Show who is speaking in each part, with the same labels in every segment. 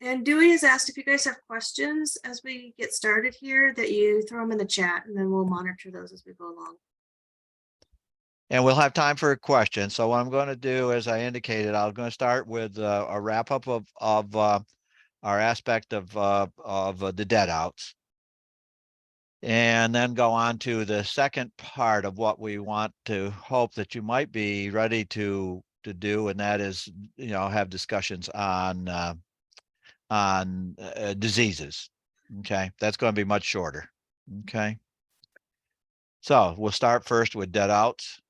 Speaker 1: And Dewey has asked if you guys have questions as we get started here, that you throw them in the chat, and then we'll monitor those as we go along.
Speaker 2: And we'll have time for a question. So what I'm going to do, as I indicated, I'm going to start with a wrap up of our aspect of the dead outs, and then go on to the second part of what we want to hope that you might be ready to do, and that is, have discussions on diseases. Okay, that's going to be much shorter. Okay, so we'll start first with dead outs.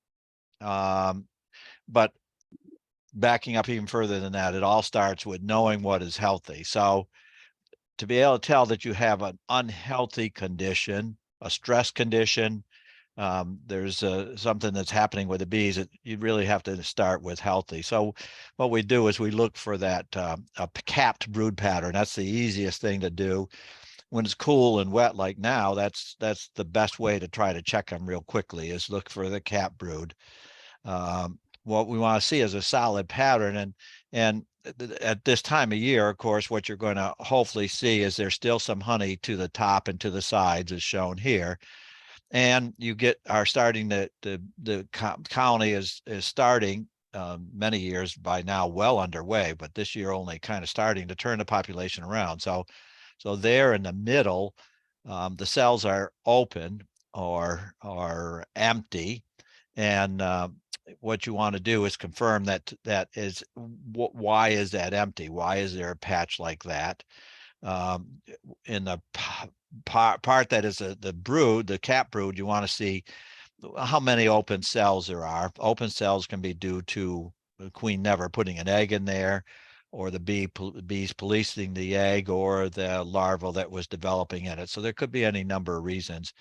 Speaker 2: But backing up even further than that, it all starts with knowing what is healthy. So to be able to tell that you have an unhealthy condition, a stress condition, there's something that's happening with the bees, that you really have to start with healthy. So what we do is we look for that a capped brood pattern. That's the easiest thing to do. When it's cool and wet like now, that's the best way to try to check them real quickly, is look for the capped brood. What we want to see is a solid pattern, and at this time of year, of course, what you're going to hopefully see is there's still some honey to the top and to the sides, as shown here. And you are starting the colony is starting, many years by now well underway, but this year only kind of starting to turn the population around. So there in the middle, the cells are open or empty, and what you want to do is confirm that is why is that empty? Why is there a patch like that? In the part that is the brood, the cap brood, you want to see how many open cells there are. Open cells can be due to the queen never putting an egg in there, or the bees policing the egg, or the larva that was developing in it. So there could be any number of reasons.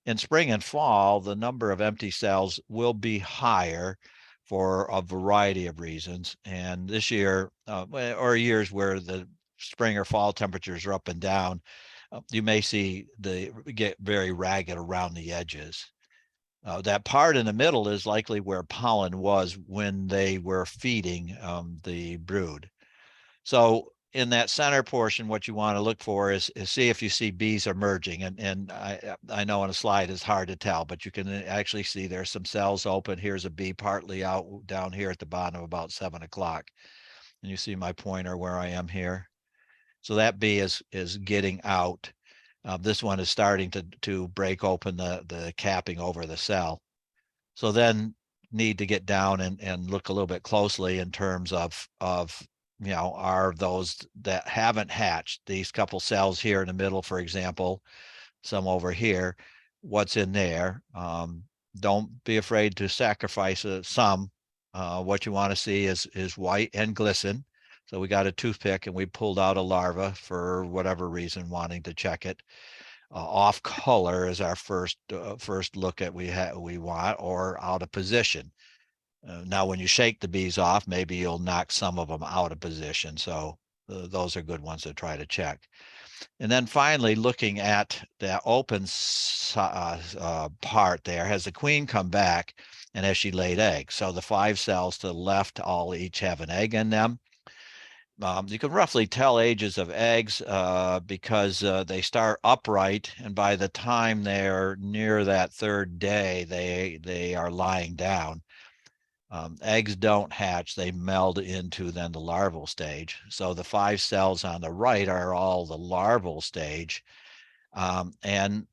Speaker 2: In spring and fall, the number of empty cells will be higher for a variety of reasons. And this year, or years where the spring or fall temperatures are up and down, you may see get very ragged around the edges. That part in the middle is likely where pollen was when they were feeding the brood. So in that center portion, what you want to look for is see if you see bees emerging. And I know on a slide it's hard to tell, but you can actually see there's some cells open. Here's a bee partly out down here at the bottom about 7 o'clock. And you see my pointer where I am here. So that bee is getting out. This one is starting to break open the capping over the cell. So then need to get down and look a little bit closely in terms of are those that haven't hatched, these couple cells here in the middle, for example, some over here, what's in there. Don't be afraid to sacrifice some. What you want to see is white and glisten. So we got a toothpick and we pulled out a larva for whatever reason, wanting to check it. Off color is our first look at we want, or out of position. Now, when you shake the bees off, maybe you'll knock some of them out of position. So those are good ones to try to check. And then finally, looking at the open part there, has the queen come back and has she laid eggs? So the 5 cells to the left all each have an egg in them. You can roughly tell ages of eggs because they start upright, and by the time they're near that 3rd day, they are lying down. Eggs don't hatch, they meld into then the larval stage. So the 5 cells on the right are all the larval stage. And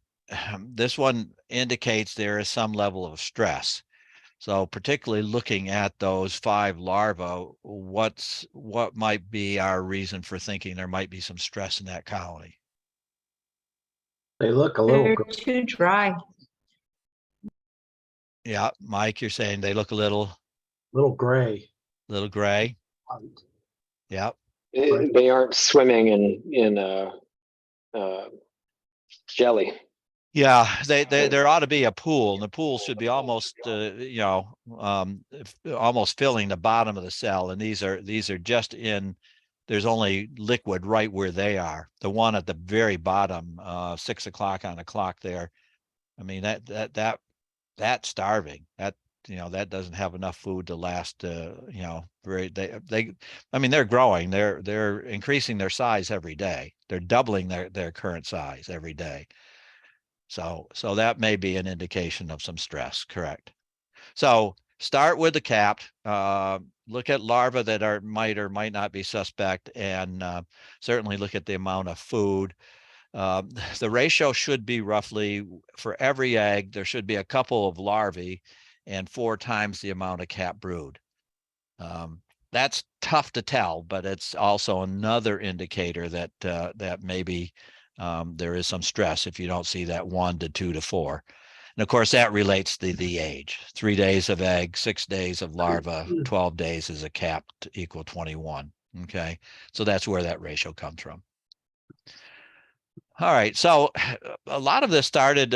Speaker 2: this one indicates there is some level of stress. So particularly looking at those 5 larvae, what might be our reason for thinking there might be some stress in that colony?
Speaker 3: They look a little
Speaker 4: They're too dry.
Speaker 2: Yeah, Mike, you're saying they look a little
Speaker 3: gray.
Speaker 2: Yeah.
Speaker 5: They aren't swimming in jelly.
Speaker 2: Yeah, there ought to be a pool, and the pool should be almost almost filling the bottom of the cell, and these are just in. There's only liquid right where they are. The one at the very bottom, 6 o'clock on the clock there. I mean that's starving. that doesn't have enough food to last, I mean, they're growing, they're increasing their size every day. They're doubling their current size every day. So that may be an indication of some stress, correct? So start with the capped, look at larvae that might or might not be suspect, and certainly look at the amount of food. The ratio should be roughly, for every egg, there should be a couple of larvae and 4 times the amount of capped brood. That's tough to tell, but it's also another indicator that maybe there is some stress if you don't see that 1 to 2 to 4. And of course, that relates to the age. 3 days of egg, 6 days of larva, 12 days is a capped equal 21. Okay, so that's where that ratio comes from. All right, so a lot of this started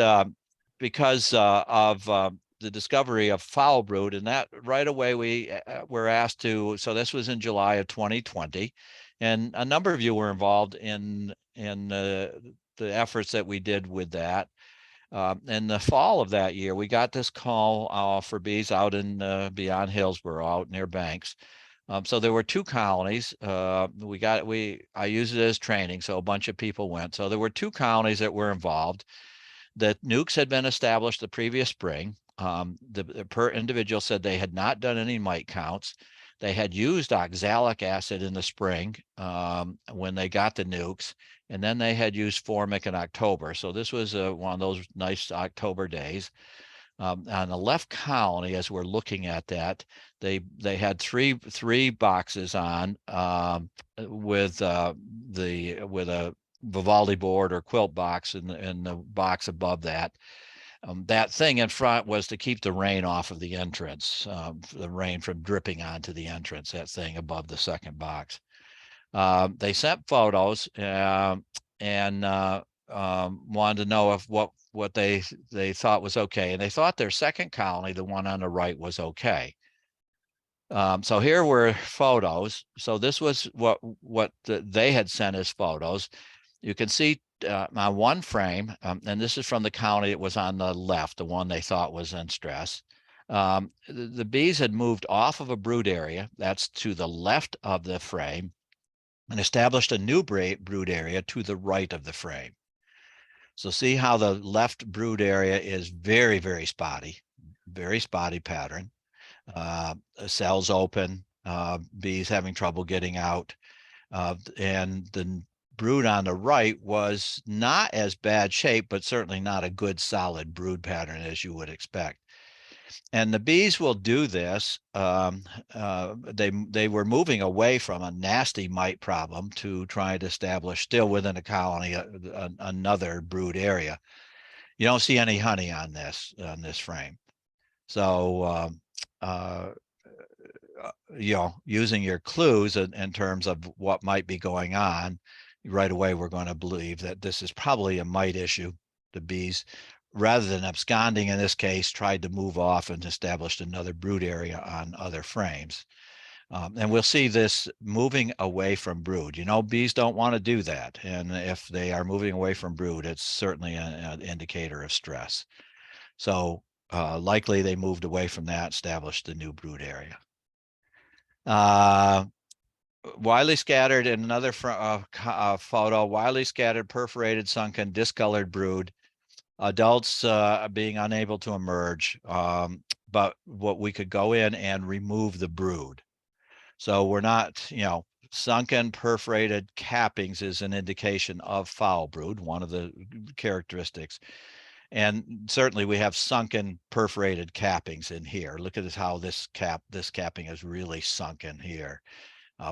Speaker 2: because of the discovery of foul brood, and that right away we were asked to. So this was in July of 2020, and a number of you were involved in the efforts that we did with that. In the fall of that year, we got this call for bees out in beyond Hillsborough, out near Banks. So there were 2 colonies. I used it as training, so a bunch of people went. So there were 2 colonies that were involved. The nukes had been established the previous spring. The per individual said they had not done any mite counts. They had used oxalic acid in the spring when they got the nukes, and then they had used formic in October. So this was one of those nice October days. On the left colony, as we're looking at that, they had three boxes on with a Vivaldi board or quilt box in the box above that. That thing in front was to keep the rain off of the entrance, the rain from dripping onto the entrance, that thing above the second box. They sent photos and wanted to know if what they thought was okay. And they thought their second colony, the one on the right, was okay. So here were photos. So this was what they had sent as photos. You can see on one frame, and this is from the colony that was on the left, the one they thought was in stress. The bees had moved off of a brood area, that's to the left of the frame, and established a new brood area to the right of the frame. So see how the left brood area is very, very spotty pattern. Cells open, bees having trouble getting out. And the brood on the right was not as bad shape, but certainly not a good solid brood pattern as you would expect. And the bees will do this. They were moving away from a nasty mite problem to try to establish, still within a colony, another brood area. You don't see any honey on this frame. So using your clues in terms of what might be going on, right away we're going to believe that this is probably a mite issue. The bees, rather than absconding in this case, tried to move off and established another brood area on other frames. And we'll see this moving away from brood. Bees don't want to do that. And if they are moving away from brood, it's certainly an indicator of stress. So likely they moved away from that, established a new brood area. Widely scattered in another photo, widely scattered, perforated, sunken, discolored brood. Adults being unable to emerge, but what we could go in and remove the brood. So we're not, sunken, perforated cappings is an indication of foul brood, one of the characteristics. And certainly we have sunken, perforated cappings in here. Look at how this capping is really sunken here.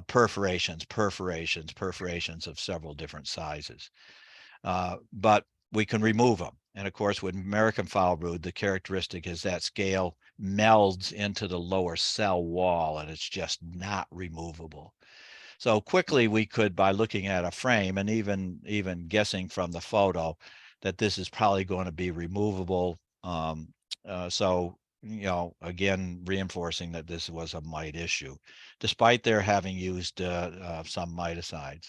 Speaker 2: Perforations of several different sizes. But we can remove them. And of course, with American foul brood, the characteristic is that scale melds into the lower cell wall and it's just not removable. So quickly we could, by looking at a frame and even guessing from the photo, that this is probably going to be removable. So, again, reinforcing that this was a mite issue, despite their having used some miticides.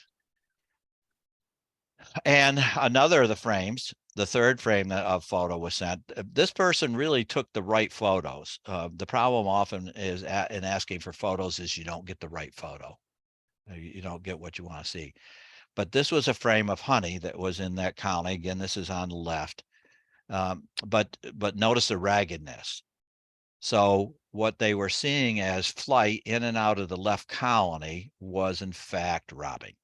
Speaker 2: And another of the frames, the third frame that of photo was sent. This person really took the right photos. The problem often is in asking for photos is you don't get the right photo. You don't get what you want to see. But this was a frame of honey that was in that colony. Again, this is on the left. But notice the raggedness. So what they were seeing as flight in and out of the left colony was in fact robbing.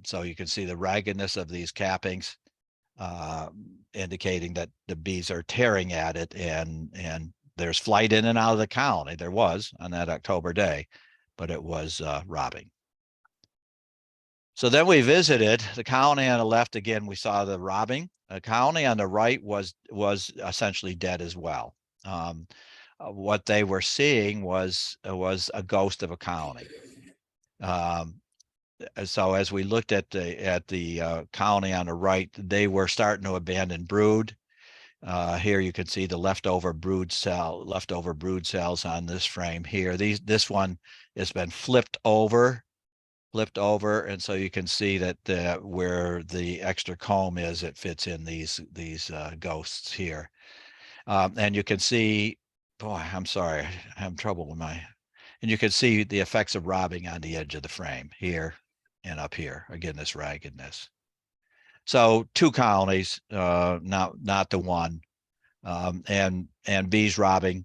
Speaker 2: So you can see the raggedness of these cappings, indicating that the bees are tearing at it, and there's flight in and out of the colony. There was on that October day, but it was robbing. So then we visited the colony on the left. Again, we saw the robbing. The colony on the right was essentially dead as well. What they were seeing was a ghost of a colony. So as we looked at the colony on the right, they were starting to abandon brood. Here you can see the leftover brood cells on this frame here. This one has been flipped over, and so you can see that where the extra comb is, it fits in these ghosts here. And you can see, boy, I'm sorry, I have trouble with and you can see the effects of robbing on the edge of the frame here and up here. Again, this raggedness. So 2 colonies, not the one, and bees robbing.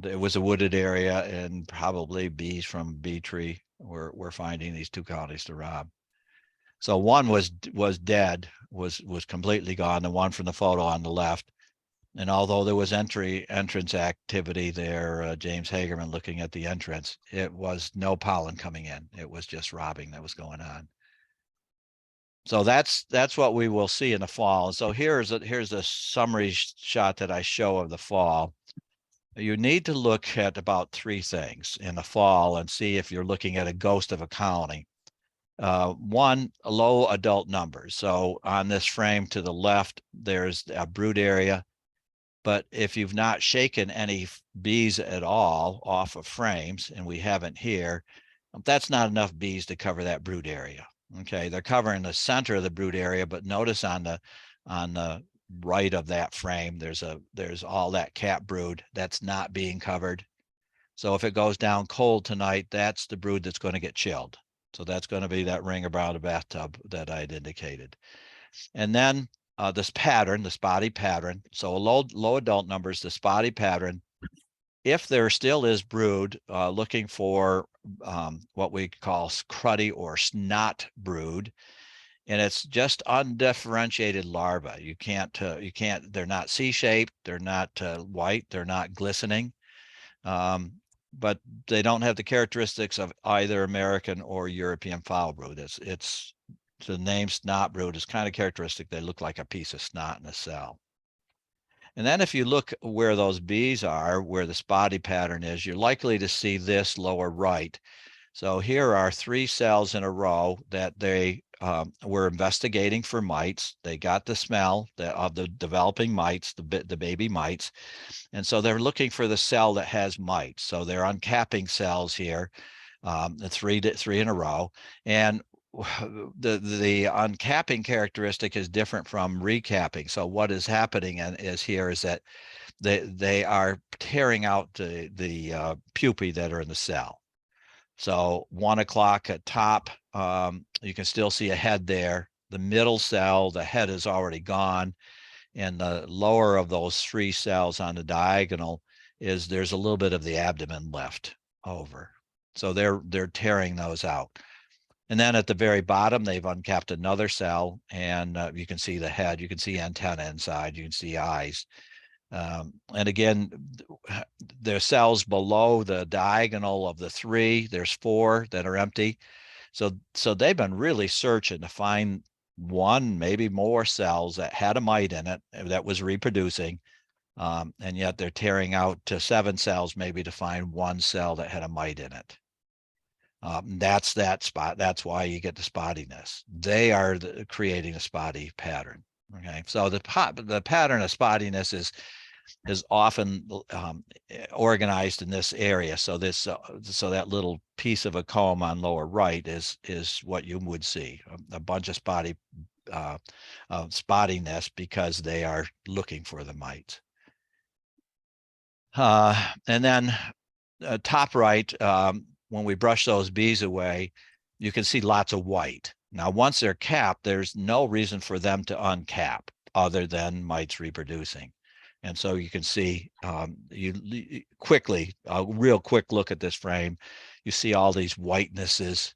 Speaker 2: It was a wooded area, and probably bees from bee tree were finding these 2 colonies to rob. So one was dead, was completely gone. The one from the photo on the left. And although there was entrance activity there, James Hagerman looking at the entrance, it was no pollen coming in. It was just robbing that was going on. So that's what we will see in the fall. So here's a summary shot that I show of the fall. You need to look at about 3 things in the fall and see if you're looking at a ghost of a colony. One, low adult numbers. So on this frame to the left, there's a brood area. But if you've not shaken any bees at all off of frames, and we haven't here, that's not enough bees to cover that brood area. Okay, they're covering the center of the brood area, but notice on the right of that frame, there's all that cap brood that's not being covered. So if it goes down cold tonight, that's the brood that's going to get chilled. So that's going to be that ring around the bathtub that I'd indicated. And then this pattern, the spotty pattern. So low adult numbers, the spotty pattern. If there still is brood, looking for what we call cruddy or snot brood, and it's just undifferentiated larvae. You can't. They're not C-shaped. They're not white. They're not glistening. But they don't have the characteristics of either American or European foul brood. It's the name snot brood is kind of characteristic. They look like a piece of snot in a cell. And then if you look where those bees are, where the spotty pattern is, you're likely to see this lower right. So here are 3 cells in a row that they were investigating for mites. They got the smell of the developing mites, the baby mites. And so they're looking for the cell that has mites. So they're uncapping cells here, the 3 in a row. And the uncapping characteristic is different from recapping. So what is happening is that they are tearing out the pupae that are in the cell. So 1 o'clock at top, you can still see a head there. The middle cell, the head is already gone. And the lower of those 3 cells on the diagonal there's a little bit of the abdomen left over. So they're tearing those out. And then at the very bottom, they've uncapped another cell, and you can see the head, you can see antenna inside, you can see eyes. And again, there are cells below the diagonal of the 3. There's 4 that are empty. So they've been really searching to find 1, maybe more cells that had a mite in it that was reproducing. And yet they're tearing out to 7 cells maybe to find 1 cell that had a mite in it. That's that spot. That's why you get the spottiness. They are creating a spotty pattern. Okay, so the pattern of spottiness is is often organized in this area. So this, so that little piece of a comb on lower right is what you would see, a bunch of spotting this because they are looking for the mites. And then top right, when we brush those bees away, you can see lots of white. Now, once they're capped, there's no reason for them to uncap other than mites reproducing. And so you can see you quickly, a real quick look at this frame, you see all these whitenesses.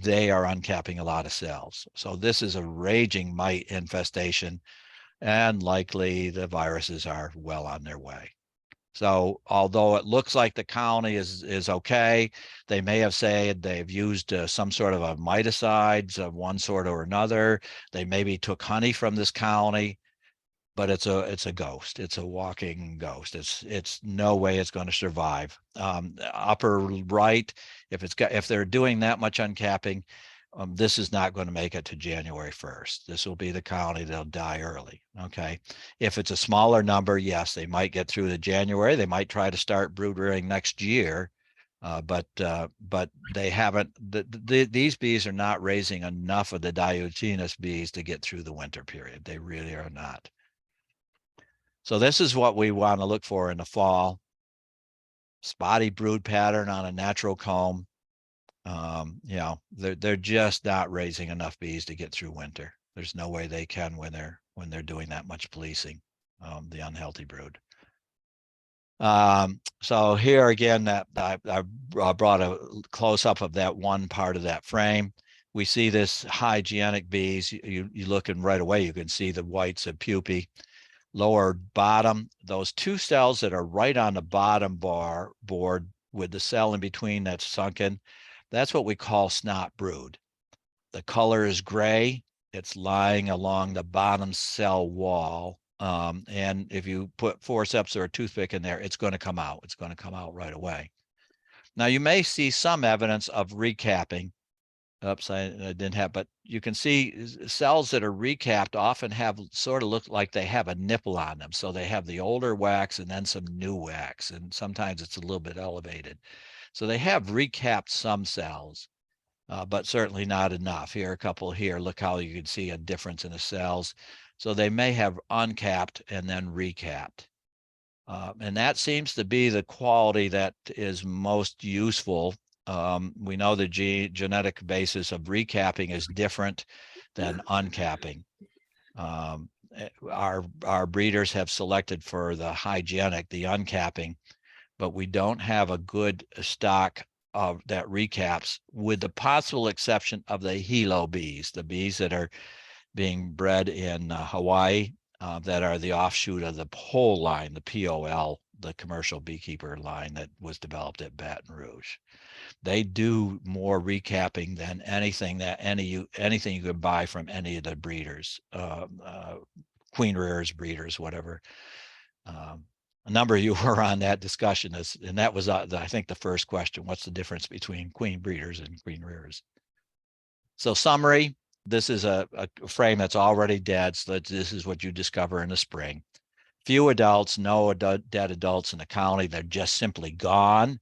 Speaker 2: They are uncapping a lot of cells. So this is a raging mite infestation, and likely the viruses are well on their way. So although it looks like the colony is okay, they may have said they've used some sort of a miticides of one sort or another. They maybe took honey from this colony, but it's a ghost. It's a walking ghost. It's no way it's going to survive. Upper right, if they're doing that much uncapping, this is not going to make it to January 1st. This will be the colony that'll die early. Okay. If it's a smaller number, yes, they might get through to January. They might try to start brood rearing next year. But they haven't, these bees are not raising enough of the Diogenes bees to get through the winter period. They really are not. So this is what we want to look for in the fall. Spotty brood pattern on a natural comb. You know, they're just not raising enough bees to get through winter. There's no way they can when they're doing that much policing, the unhealthy brood. So here again, that I brought a close up of that one part of that frame. We see this hygienic bees. You looking right away, you can see the whites of pupae. Lower bottom, those two cells that are right on the bottom board with the cell in between that's sunken, that's what we call snot brood. The color is gray. It's lying along the bottom cell wall. And if you put forceps or a toothpick in there, it's going to come out. It's going to come out right away. Now, you may see some evidence of recapping. Oops, I didn't have, but you can see cells that are recapped often have sort of look like they have a nipple on them. So they have the older wax and then some new wax, and sometimes it's a little bit elevated. So they have recapped some cells, but certainly not enough. Here, a couple here, look how you can see a difference in the cells. So they may have uncapped and then recapped. And that seems to be the quality that is most useful. We know the genetic basis of recapping is different than uncapping. Our breeders have selected for the hygienic, the uncapping, but we don't have a good stock of that recaps, with the possible exception of the hilo bees, the bees that are being bred in Hawaii, that are the offshoot of the pole line, the POL, the commercial beekeeper line that was developed at Baton Rouge. They do more recapping than anything you could buy from any of the breeders, queen rearers, breeders, whatever. A number of you were on that discussion, and that was, I think, the first question: what's the difference between queen breeders and queen rearers? So summary. This is a frame that's already dead, so this is what you discover in the spring. Few adults, no dead adults in the colony. They're just simply gone.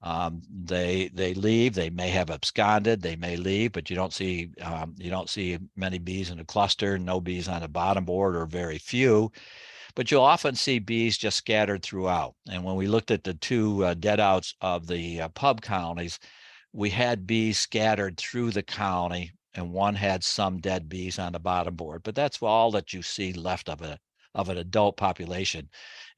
Speaker 2: They leave. They may have absconded. They may leave, but you don't see many bees in a cluster. No bees on the bottom board, or very few. But you'll often see bees just scattered throughout. And when we looked at the two dead outs of the pub colonies, we had bees scattered through the colony, and one had some dead bees on the bottom board. But that's all that you see left of an adult population.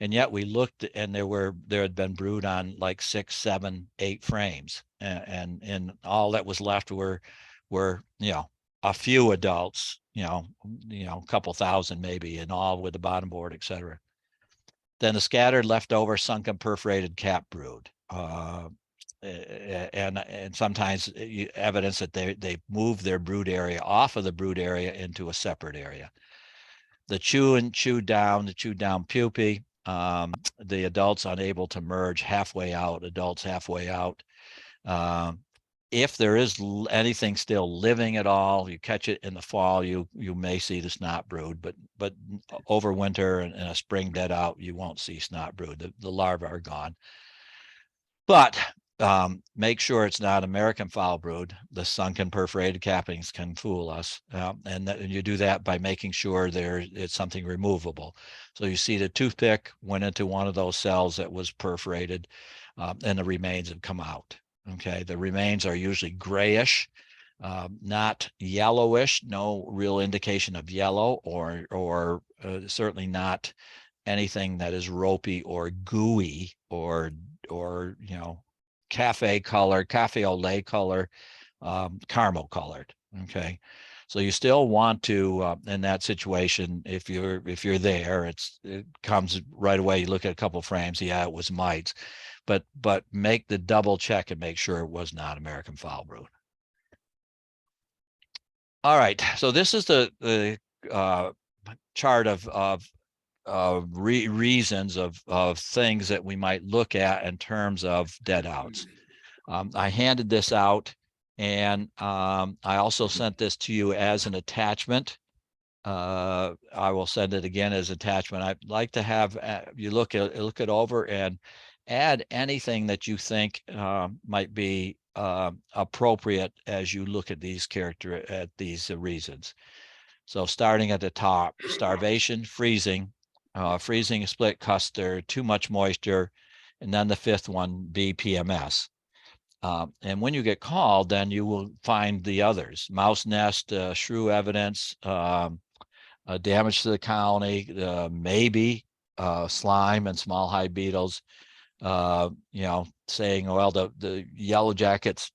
Speaker 2: And yet we looked, and there had been brood on like 6, 7, 8 frames, and all that was left were a few adults, a couple thousand maybe, and all with the bottom board, etc. Then the scattered, leftover, sunken, perforated cap brood. And sometimes evidence that they moved their brood area off of the brood area into a separate area. The chewed down pupae, the adults unable to merge, halfway out, adults halfway out. if there is anything still living at all, you catch it in the fall, you may see the snot brood, but over winter and a spring dead out, you won't see snot brood. The larvae are gone. But make sure it's not American foul brood. The sunken perforated cappings can fool us. And you do that by making sure it's something removable. So you see the toothpick went into one of those cells that was perforated, and the remains have come out. Okay, the remains are usually grayish, not yellowish, no real indication of yellow, or certainly not anything that is ropey or gooey or cafe au lait color, caramel colored. Okay, so you still want to in that situation, if you're there, it comes right away. You look at a couple frames, yeah, it was mites, but make the double check and make sure it was not American foul brood. All right, so this is the chart of reasons of things that we might look at in terms of dead outs. I handed this out, and I also sent this to you as an attachment. I will send it again as attachment. I'd like to have you look it over and add anything that you think might be appropriate as you look at these reasons. So starting at the top, starvation, freezing, freezing, split cluster, too much moisture, and then the fifth one, PMS. And when you get called, then you will find the others: mouse nest, shrew evidence, damage to the colony, maybe slime and small hide beetles. Saying, well, the yellow jackets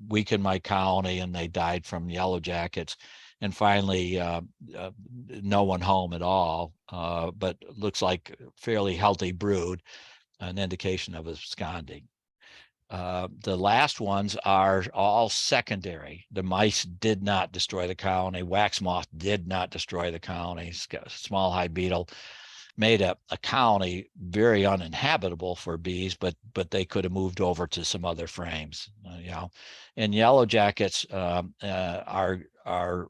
Speaker 2: weakened my colony and they died from yellow jackets. And finally, no one home at all, but looks like fairly healthy brood, an indication of absconding. The last ones are all secondary. The mice did not destroy the colony. Wax moth did not destroy the colony. Small hide beetle made a colony very uninhabitable for bees, but they could have moved over to some other frames. And yellow jackets are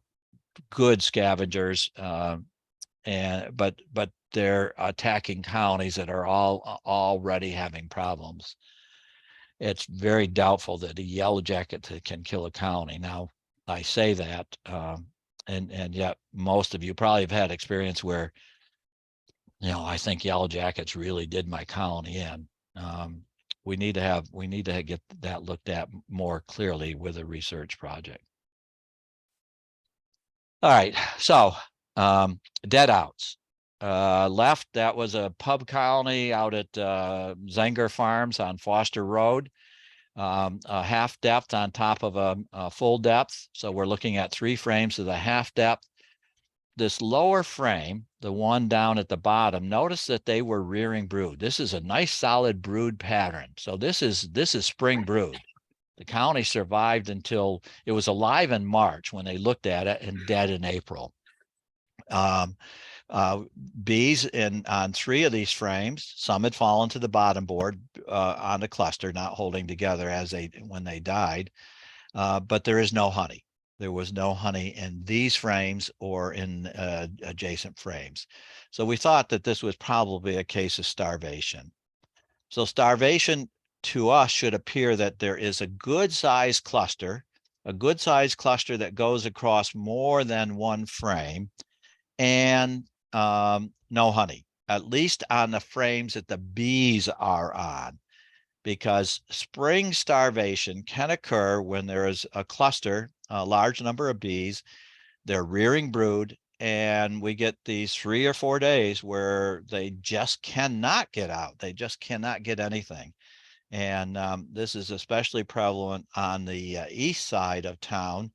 Speaker 2: good scavengers, but they're attacking colonies that are all already having problems. It's very doubtful that a yellow jacket can kill a colony. Now, I say that, and yet most of you probably have had experience where, I think yellow jackets really did my colony in. We need to get that looked at more clearly with a research project. All right, so dead outs. Left, that was a pub colony out at Zenger Farms on Foster Road, a half depth on top of a full depth. So we're looking at 3 frames of the half depth. This lower frame, the one down at the bottom, notice that they were rearing brood. This is a nice solid brood pattern. So this is spring brood. The colony survived until it was alive in March when they looked at it, and dead in April. Bees on 3 of these frames, some had fallen to the bottom board on the cluster, not holding together when they died, but there is no honey. There was no honey in these frames or in adjacent frames. So we thought that this was probably a case of starvation. So starvation to us should appear that there is a good sized cluster that goes across more than one frame, and no honey, at least on the frames that the bees are on, because spring starvation can occur when there is a cluster, a large number of bees, they're rearing brood, and we get these 3 or 4 days where they just cannot get out. They just cannot get anything. And this is especially prevalent on the east side of town,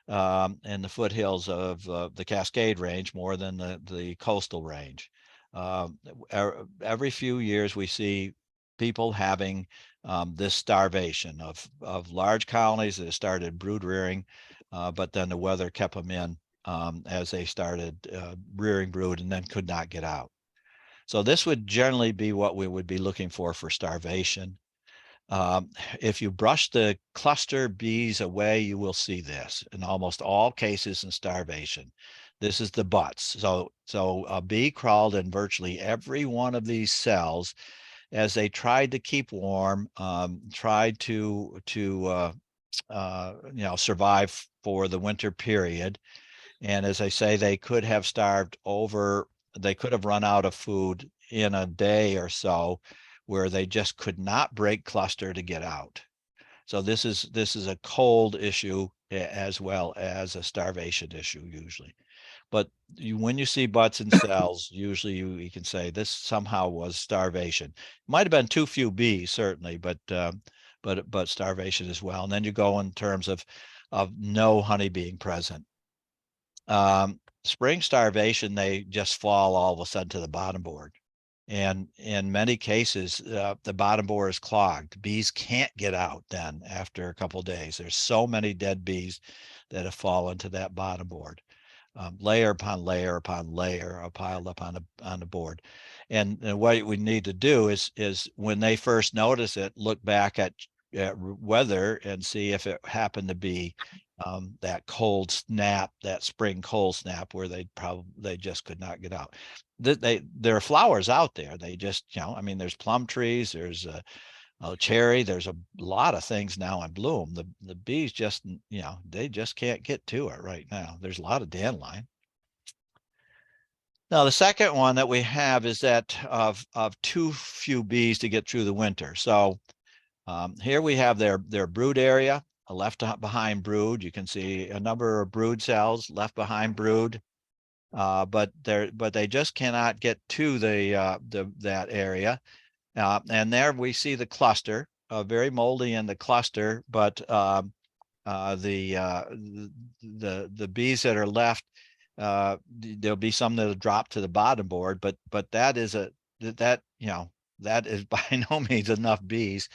Speaker 2: in the foothills of the Cascade Range, more than the coastal range. Every few years we see people having this starvation of large colonies that started brood rearing, but then the weather kept them in as they started rearing brood and then could not get out. So this would generally be what we would be looking for starvation. If you brush the cluster bees away, you will see this in almost all cases in starvation. This is the butts. So a bee crawled in virtually every one of these cells as they tried to keep warm, tried to survive for the winter period. And as I say, they could have starved over, they could have run out of food in a day or so, where they just could not break cluster to get out. So this is a cold issue as well as a starvation issue usually. But when you see butts in cells, usually you can say this somehow was starvation. Might have been too few bees, certainly, but starvation as well. And then you go in terms of no honey being present. Spring starvation, they just fall all of a sudden to the bottom board. And in many cases, the bottom board is clogged. Bees can't get out then after a couple of days. There's so many dead bees that have fallen to that bottom board. Layer upon layer upon layer are piled up on the board. And what we need to do is when they first notice it, look back at weather and see if it happened to be that cold snap, that spring cold snap, where they just could not get out. There are flowers out there. They just, I mean, there's plum trees, there's a cherry, there's a lot of things now in bloom. The bees just, they just can't get to it right now. There's a lot of dandelion. Now, the second one that we have is that of too few bees to get through the winter. So here we have their brood area, a left behind brood. You can see a number of brood cells, left behind brood, but they just cannot get to that area. And there we see the cluster, very moldy in the cluster, but the bees that are left, there'll be some that'll drop to the bottom board, but that is by no means enough bees.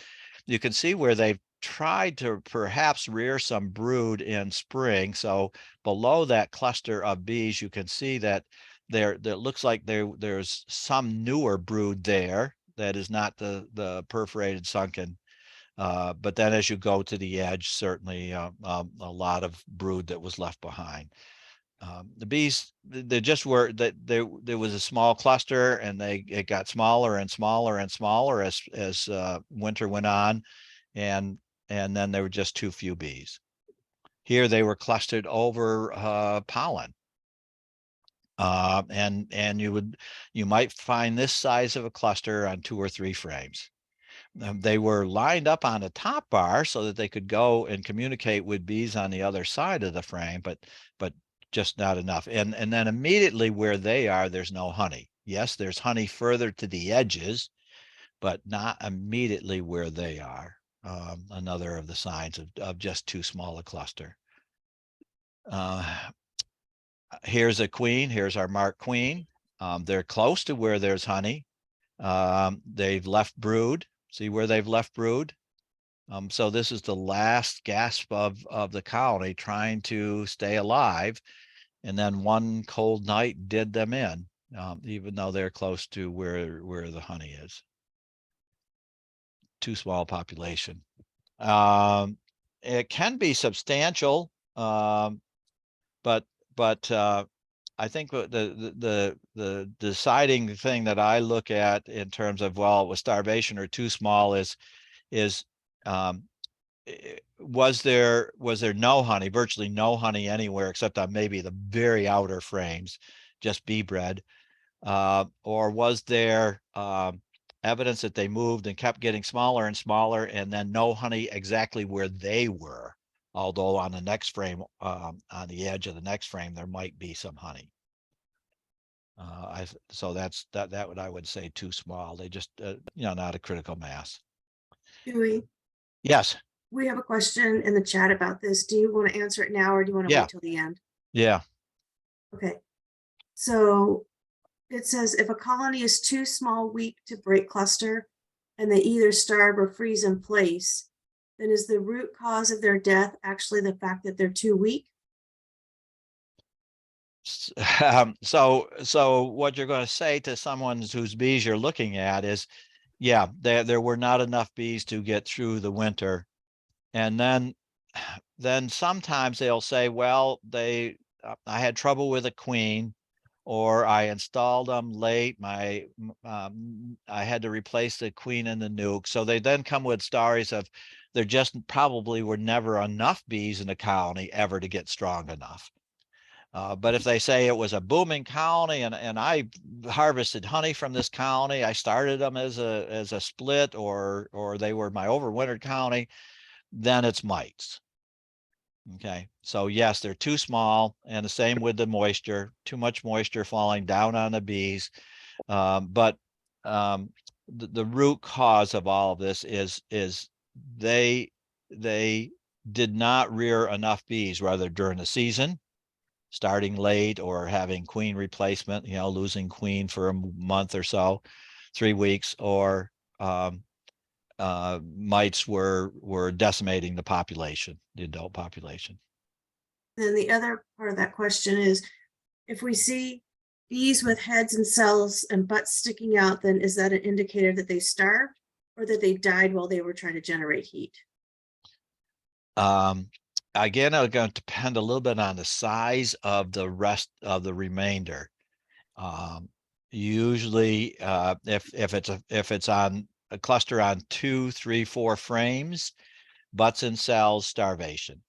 Speaker 2: You can see where they've tried to perhaps rear some brood in spring. So below that cluster of bees, you can see that there looks like there's some newer brood there that is not the perforated sunken. But then as you go to the edge, certainly a lot of brood that was left behind. The bees, they just were that there was a small cluster, and it got smaller and smaller and smaller as winter went on, and then there were just too few bees. Here they were clustered over pollen. And you might find this size of a cluster on 2 or 3 frames. They were lined up on the top bar so that they could go and communicate with bees on the other side of the frame, but just not enough. And then immediately where they are, there's no honey. Yes, there's honey further to the edges, but not immediately where they are. Another of the signs of just too small a cluster. Here's a queen. Here's our marked queen. They're close to where there's honey. They've left brood. See where they've left brood? So this is the last gasp of the colony trying to stay alive. And then one cold night did them in, even though they're close to where the honey is. Too small population. It can be substantial, but I think the deciding thing that I look at in terms of, well, it was starvation or too small is was there no honey, virtually no honey anywhere except on maybe the very outer frames, just bee bread, or was there evidence that they moved and kept getting smaller and smaller, and then no honey exactly where they were, although on the next frame, on the edge of the next frame, there might be some honey. So that's what I would say too small. They just, not a critical mass.
Speaker 1: Dewey,
Speaker 2: Yes.
Speaker 1: we have a question in the chat about this. Do you want to answer it now, or do you want to wait till the end?
Speaker 2: Yeah.
Speaker 1: Okay. So it says, if a colony is too small, weak to break cluster, and they either starve or freeze in place, then is the root cause of their death actually the fact that they're too weak?
Speaker 2: So what you're going to say to someone whose bees you're looking at is yeah, there were not enough bees to get through the winter. And then sometimes they'll say, well, I had trouble with a queen, or I installed them late. I had to replace the queen and the nuke. So they then come with stories of there just probably were never enough bees in the colony ever to get strong enough. But if they say it was a booming colony and I harvested honey from this colony, I started them as a split, or they were my overwintered colony, then it's mites. Okay, so yes, they're too small, and the same with the moisture, too much moisture falling down on the bees. But the root cause of all of this is they did not rear enough bees, whether during the season, starting late, or having queen replacement, losing queen for a month or so, 3 weeks, or mites were decimating the population, the adult population.
Speaker 1: Then the other part of that question is, if we see bees with heads and cells and butts sticking out, then is that an indicator that they starved or that they died while they were trying to generate heat?
Speaker 2: Again, it's going to depend a little bit on the size of the rest of the remainder. Usually, if it's on a cluster on 2, 3, 4 frames, butts and cells, starvation.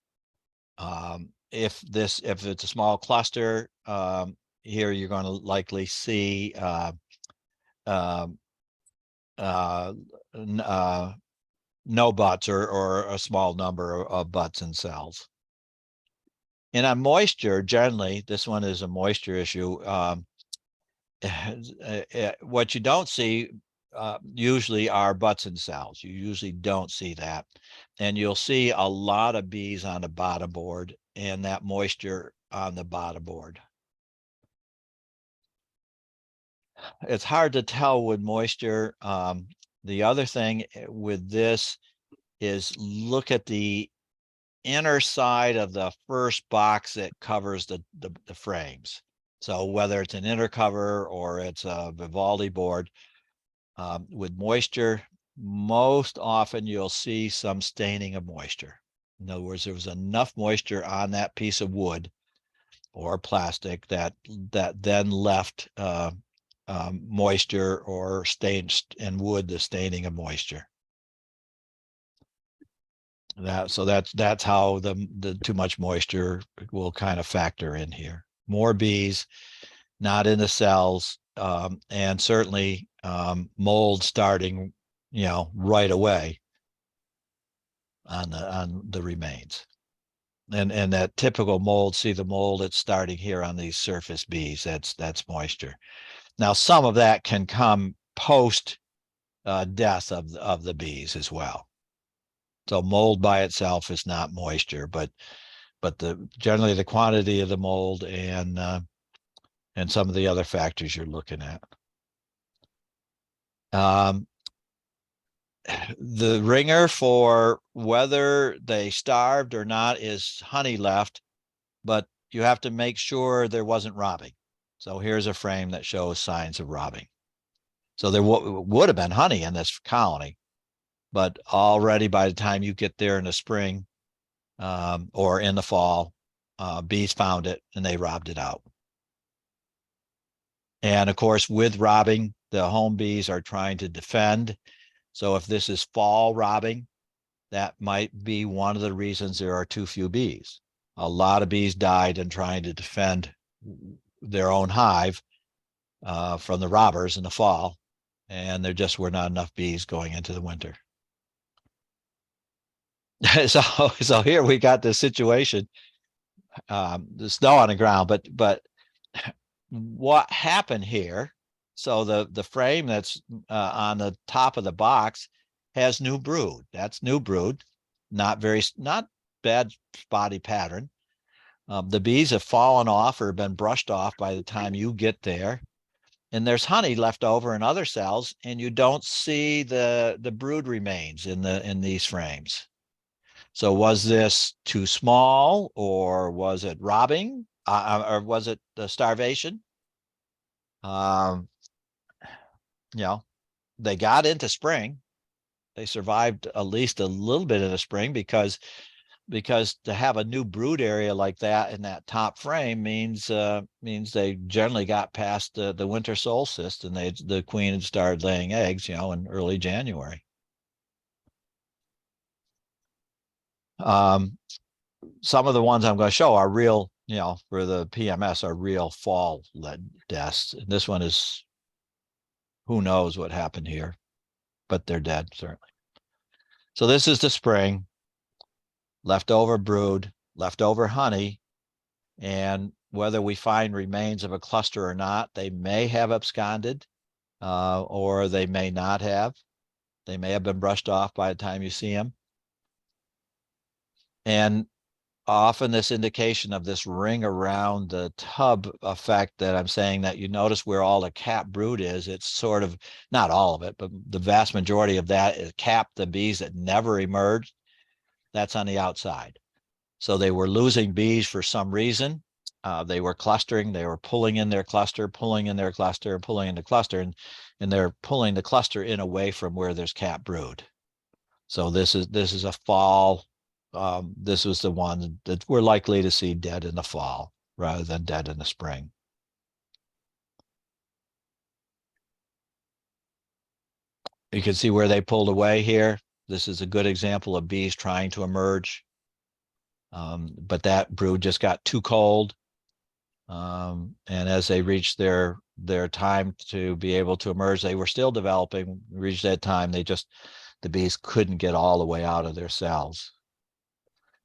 Speaker 2: If it's a small cluster, here you're going to likely see no butts, or a small number of butts and cells. And on moisture, generally, this one is a moisture issue. What you don't see usually are butts and cells. You usually don't see that. And you'll see a lot of bees on the bottom board, and that moisture on the bottom board. It's hard to tell with moisture. The other thing with this is look at the inner side of the first box that covers the frames. So whether it's an inner cover or it's a Vivaldi board, with moisture, most often you'll see some staining of moisture. In other words, there was enough moisture on that piece of wood or plastic that then left moisture, or stains in wood, the staining of moisture. That's how the too much moisture will kind of factor in here. More bees, not in the cells, and certainly mold starting, right away on the remains. And that typical mold, see the mold that's starting here on these surface bees, that's moisture. Now, some of that can come post death of the bees as well. So mold by itself is not moisture, but generally the quantity of the mold and some of the other factors you're looking at. The ringer for whether they starved or not is honey left, but you have to make sure there wasn't robbing. So here's a frame that shows signs of robbing. So there would have been honey in this colony, but already by the time you get there in the spring or in the fall, bees found it and they robbed it out. And of course, with robbing, the home bees are trying to defend. So if this is fall robbing, that might be one of the reasons there are too few bees. A lot of bees died in trying to defend their own hive from the robbers in the fall, and there just were not enough bees going into the winter. So here we got this situation, the snow on the ground, but what happened here? So the frame that's on the top of the box has new brood. That's new brood, not bad spotty pattern. The bees have fallen off or been brushed off by the time you get there. And there's honey left over in other cells, and you don't see the brood remains in these frames. So was this too small, or was it robbing, or was it the starvation? they got into spring. They survived at least a little bit of the spring because to have a new brood area like that in that top frame means they generally got past the winter solstice, and the queen had started laying eggs, in early January. Some of the ones I'm going to show are real, for the PMS, are real fall led deaths. And this one is, who knows what happened here, but they're dead, certainly. So this is the spring, leftover brood, leftover honey, and whether we find remains of a cluster or not, they may have absconded, or they may not have. They may have been brushed off by the time you see them. And often this indication of this ring around the tub effect that I'm saying, that you notice where all the capped brood is, it's sort of, not all of it, but the vast majority of that is capped, the bees that never emerged. That's on the outside. So they were losing bees for some reason. They were clustering, they were pulling in their cluster, pulling in their cluster, pulling in the cluster, and they're pulling the cluster in away from where there's capped brood. So this is a fall. This was the one that we're likely to see dead in the fall rather than dead in the spring. You can see where they pulled away here. This is a good example of bees trying to emerge. But that brood just got too cold. And as they reached their time to be able to emerge, they were still developing. Reached that time, the bees couldn't get all the way out of their cells.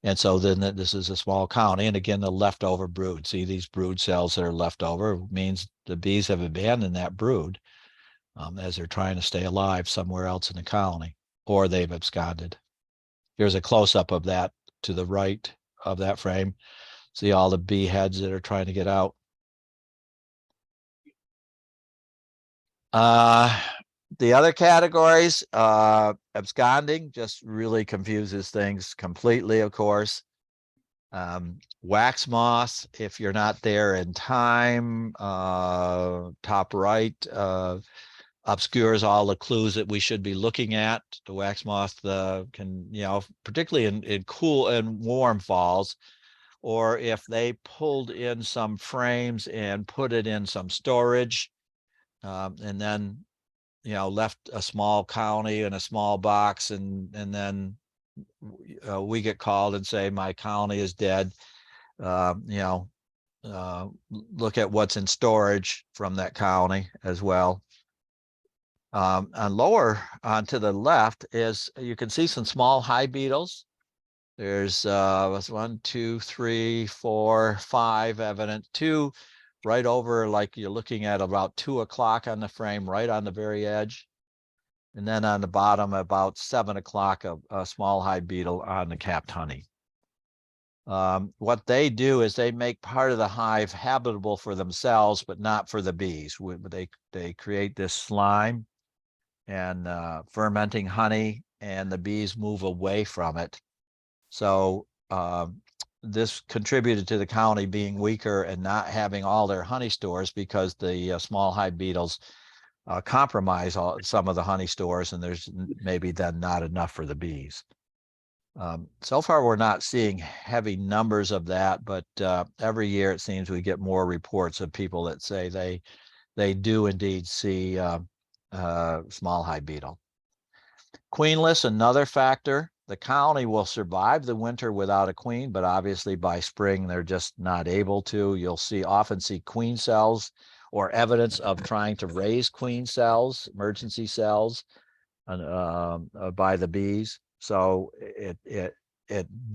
Speaker 2: And so then this is a small colony. And again, the leftover brood. See these brood cells that are left over means the bees have abandoned that brood as they're trying to stay alive somewhere else in the colony, or they've absconded. Here's a close-up of that to the right of that frame. See all the bee heads that are trying to get out. The other categories, absconding just really confuses things completely, of course. Wax moth, if you're not there in time, top right, obscures all the clues that we should be looking at. The wax moth can, particularly in cool and warm falls, or if they pulled in some frames and put it in some storage, and then left a small colony in a small box, and then we get called and say my colony is dead. Look at what's in storage from that colony as well. On lower to the left is, you can see some small hive beetles. There's 1, 2, 3, 4, 5 evident. 2 right over, like you're looking at about 2 o'clock on the frame, right on the very edge. And then on the bottom, about 7 o'clock, a small hive beetle on the capped honey. What they do is they make part of the hive habitable for themselves, but not for the bees. They create this slime and fermenting honey, and the bees move away from it. So this contributed to the colony being weaker and not having all their honey stores, because the small hive beetles compromise some of the honey stores, and there's maybe then not enough for the bees. So far, we're not seeing heavy numbers of that, but every year it seems we get more reports of people that say they do indeed see small hive beetle. Queenless, another factor. The colony will survive the winter without a queen, but obviously by spring they're just not able to. You'll often see queen cells or evidence of trying to raise queen cells, emergency cells, by the bees. So it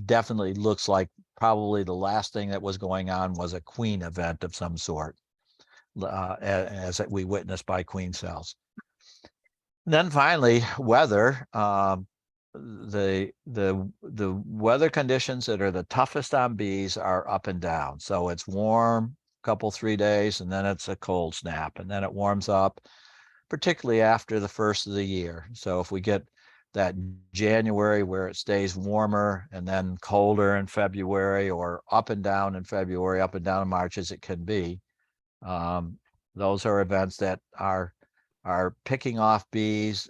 Speaker 2: definitely looks like probably the last thing that was going on was a queen event of some sort, as we witnessed by queen cells. And then finally, weather. The weather conditions that are the toughest on bees are up and down. So it's warm a couple, 3 days, and then it's a cold snap, and then it warms up, particularly after the first of the year. So if we get that January where it stays warmer and then colder in February, or up and down in February, up and down in March as it can be, those are events that are are picking off bees.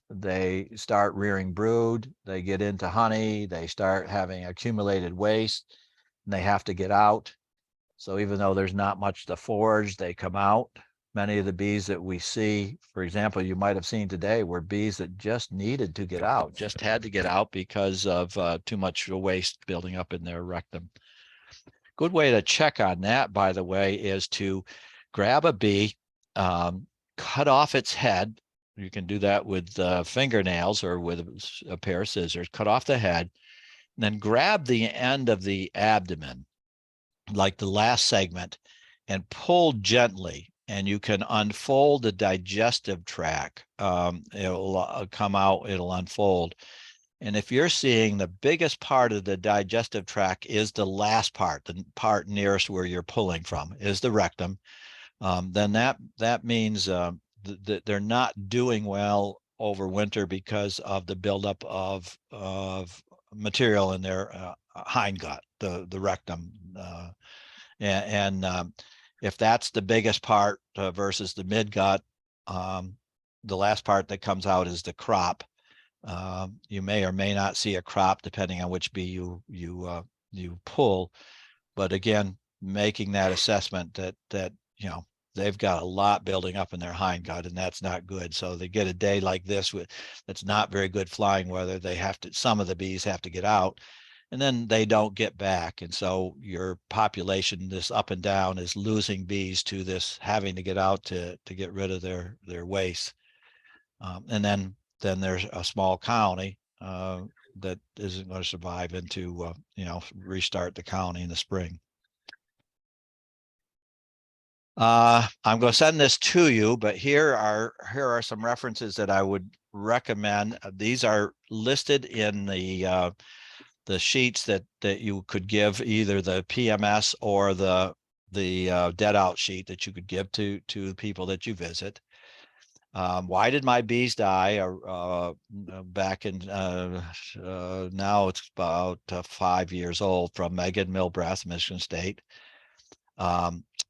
Speaker 2: They start rearing brood, they get into honey, they start having accumulated waste, and they have to get out. So even though there's not much to forage, they come out. Many of the bees that we see, for example, you might have seen today, were bees that just needed to get out, just had to get out because of too much waste building up in their rectum. Good way to check on that, by the way, is to grab a bee, cut off its head. You can do that with fingernails or with a pair of scissors. Cut off the head, and then grab the end of the abdomen, like the last segment, and pull gently, and you can unfold the digestive tract. It'll come out, it'll unfold. And if you're seeing the biggest part of the digestive tract is the last part, the part nearest where you're pulling from is the rectum, then that means that they're not doing well over winter because of the buildup of material in their hindgut, the rectum. If that's the biggest part versus the midgut, the last part that comes out is the crop. You may or may not see a crop depending on which bee you pull, but again, making that assessment that you know they've got a lot building up in their hindgut, and that's not good. So they get a day like this that's not very good flying weather. Some of the bees have to get out, and then they don't get back, and so your population, this up and down, is losing bees to this having to get out to get rid of their waste, and then there's a small colony that isn't going to survive into restart the colony in the spring. I'm going to send this to you, but here are some references that I would recommend. These are listed in the sheets that you could give, either the PMS or the dead out sheet that you could give to the people that you visit. Why did my bees die? Back in now it's about 5 years old, from Megan Milbrath, Michigan State.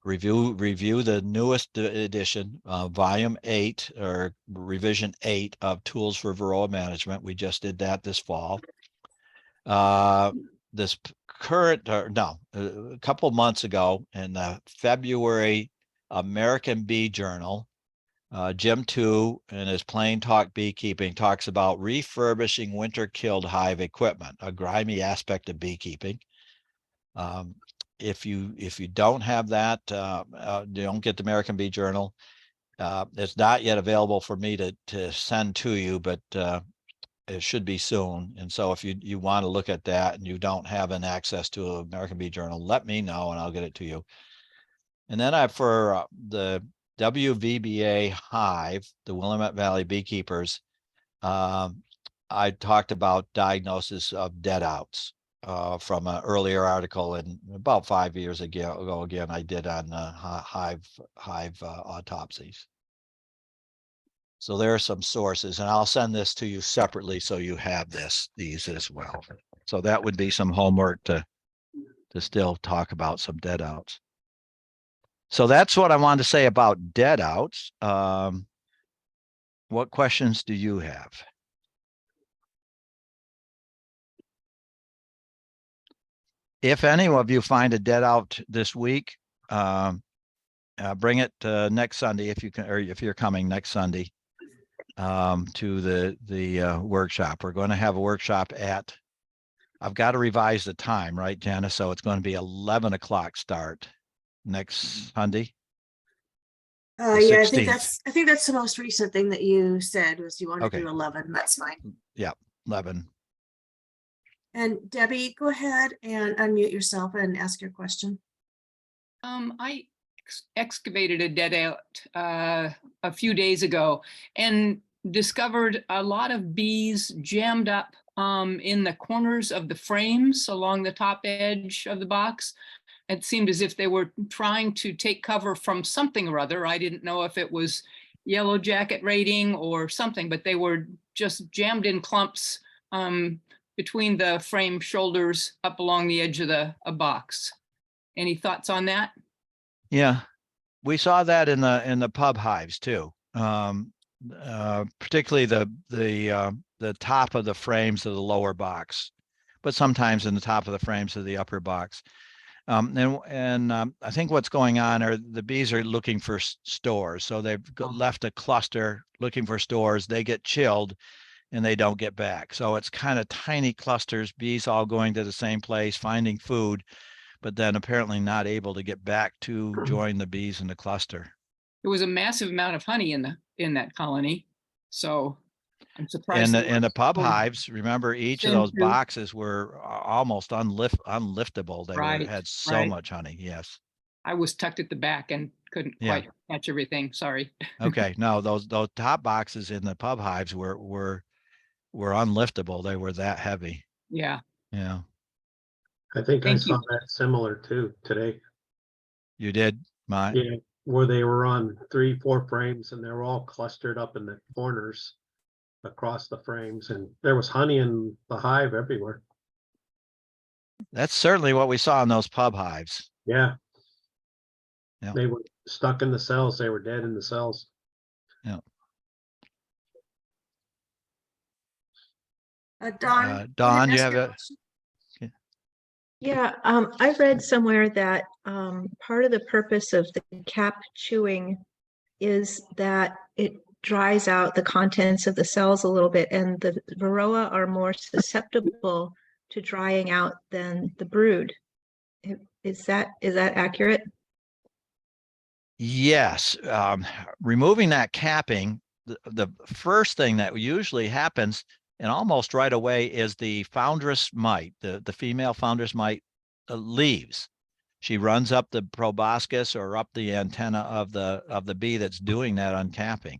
Speaker 2: Review the newest edition, volume 8 or revision 8 of Tools for Varroa Management. We just did that this fall. This current, a couple months ago in the February American Bee Journal, Jim Tu, in his Plain Talk Beekeeping, talks about refurbishing winter-killed hive equipment, a grimy aspect of beekeeping. If you don't have that, you don't get the American Bee Journal. It's not yet available for me to send to you, but it should be soon. And so if you want to look at that and you don't have an access to an American Bee Journal, let me know and I'll get it to you. And then for the WVBA Hive, the Willamette Valley Beekeepers, I talked about diagnosis of dead outs from an earlier article, and about 5 years ago, again, I did on hive autopsies. So there are some sources, and I'll send this to you separately so you have these as well. So that would be some homework to still talk about some dead outs. So that's what I wanted to say about dead outs. What questions do you have? If any of you find a dead out this week, bring it next Sunday if you can, or if you're coming next Sunday to the workshop. We're going to have a workshop at, I've got to revise the time, right, Janice? So it's going to be 11 o'clock start next Sunday.
Speaker 1: Yeah, I think that's the most recent thing that you said was you want to do 11. That's fine.
Speaker 2: Yeah, 11.
Speaker 1: And Debbie, go ahead and unmute yourself and ask your question.
Speaker 4: I excavated a dead out a few days ago and discovered a lot of bees jammed up in the corners of the frames along the top edge of the box. It seemed as if they were trying to take cover from something or other. I didn't know if it was yellow jacket raiding or something, but they were just jammed in clumps between the frame shoulders up along the edge of a box. Any thoughts on that?
Speaker 2: Yeah, we saw that in the pub hives too. particularly the top of the frames of the lower box, but sometimes in the top of the frames of the upper box. I think what's going on are the bees are looking for stores. So they've left a cluster looking for stores. They get chilled and they don't get back. So it's kind of tiny clusters, bees all going to the same place, finding food, but then apparently not able to get back to join the bees in the cluster.
Speaker 4: There was a massive amount of honey in that colony. So I'm surprised.
Speaker 2: And the pub
Speaker 4: Oh,
Speaker 2: hives, remember, each of
Speaker 4: Same
Speaker 2: those
Speaker 4: too.
Speaker 2: boxes were almost unliftable. They
Speaker 4: Right,
Speaker 2: had so
Speaker 4: right.
Speaker 2: much honey. Yes.
Speaker 4: I was tucked at the back and couldn't
Speaker 2: Yeah.
Speaker 4: quite catch everything. Sorry.
Speaker 2: Okay. No, those top boxes in the pub hives were unliftable. They were that heavy.
Speaker 4: Yeah.
Speaker 2: Yeah.
Speaker 3: I think I
Speaker 4: Thank
Speaker 3: saw
Speaker 4: you.
Speaker 3: that similar too today.
Speaker 2: You did, my
Speaker 3: Yeah, where they were on 3, 4 frames and they were all clustered up in the corners across the frames, and there was honey in the hive everywhere.
Speaker 2: That's certainly what we saw in those pub hives.
Speaker 3: Yeah.
Speaker 2: Yeah.
Speaker 3: They were stuck in the cells. They were dead in the cells.
Speaker 1: Dawn?
Speaker 2: Dawn, you
Speaker 1: ask
Speaker 2: have
Speaker 1: your
Speaker 2: a,
Speaker 1: question.
Speaker 6: Yeah, I read somewhere that part of the purpose of the cap chewing is that it dries out the contents of the cells a little bit, and the varroa are more susceptible to drying out than the brood. Is that accurate?
Speaker 2: yes, removing that capping, the first thing that usually happens and almost right away is the foundress mite, the female foundress mite leaves. She runs up the proboscis or up the antenna of the bee that's doing that uncapping.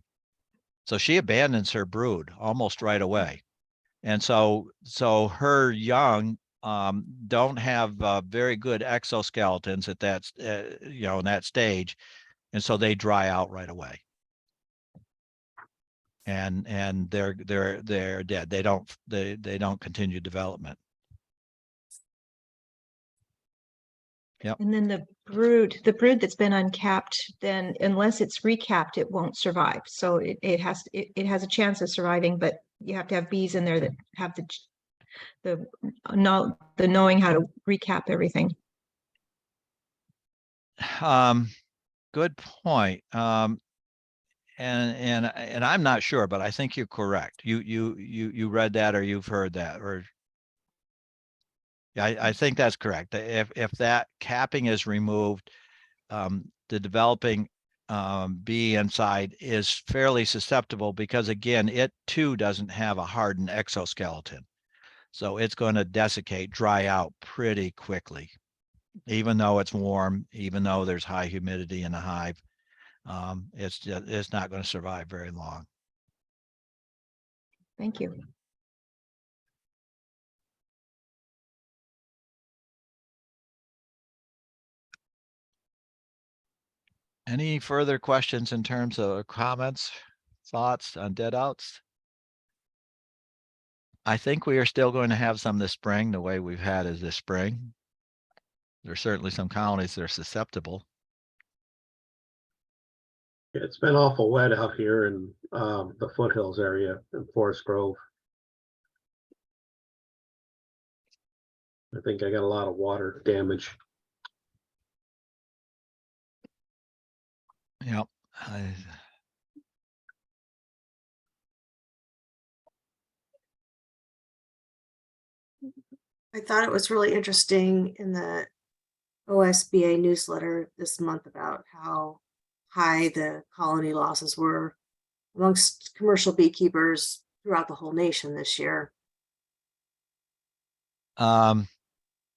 Speaker 2: So she abandons her brood almost right away. And so her young don't have very good exoskeletons at that, in that stage. And so they dry out right away. And they're dead. They don't continue development. Yep.
Speaker 6: And then the brood that's been uncapped, then unless it's recapped, it won't survive. So it has a chance of surviving, but you have to have bees in there that have the knowing how to recap everything.
Speaker 2: Good point. And I'm not sure, but I think you're correct. You read that or you've heard that, or yeah, I think that's correct. If that capping is removed, the developing bee inside is fairly susceptible because again, it too doesn't have a hardened exoskeleton. So it's going to desiccate, dry out pretty quickly, even though it's warm, even though there's high humidity in the hive. It's not going to survive very long.
Speaker 6: Thank you.
Speaker 2: Any further questions in terms of comments, thoughts on dead outs? I think we are still going to have some this spring, the way we've had is this spring. There's certainly some colonies that are susceptible.
Speaker 3: Yeah, it's been awful wet out here in the foothills area in Forest Grove. I think I got a lot of water damage.
Speaker 2: Yep.
Speaker 1: I thought it was really interesting in the OSBA newsletter this month about how high the colony losses were amongst commercial beekeepers throughout the whole nation this year.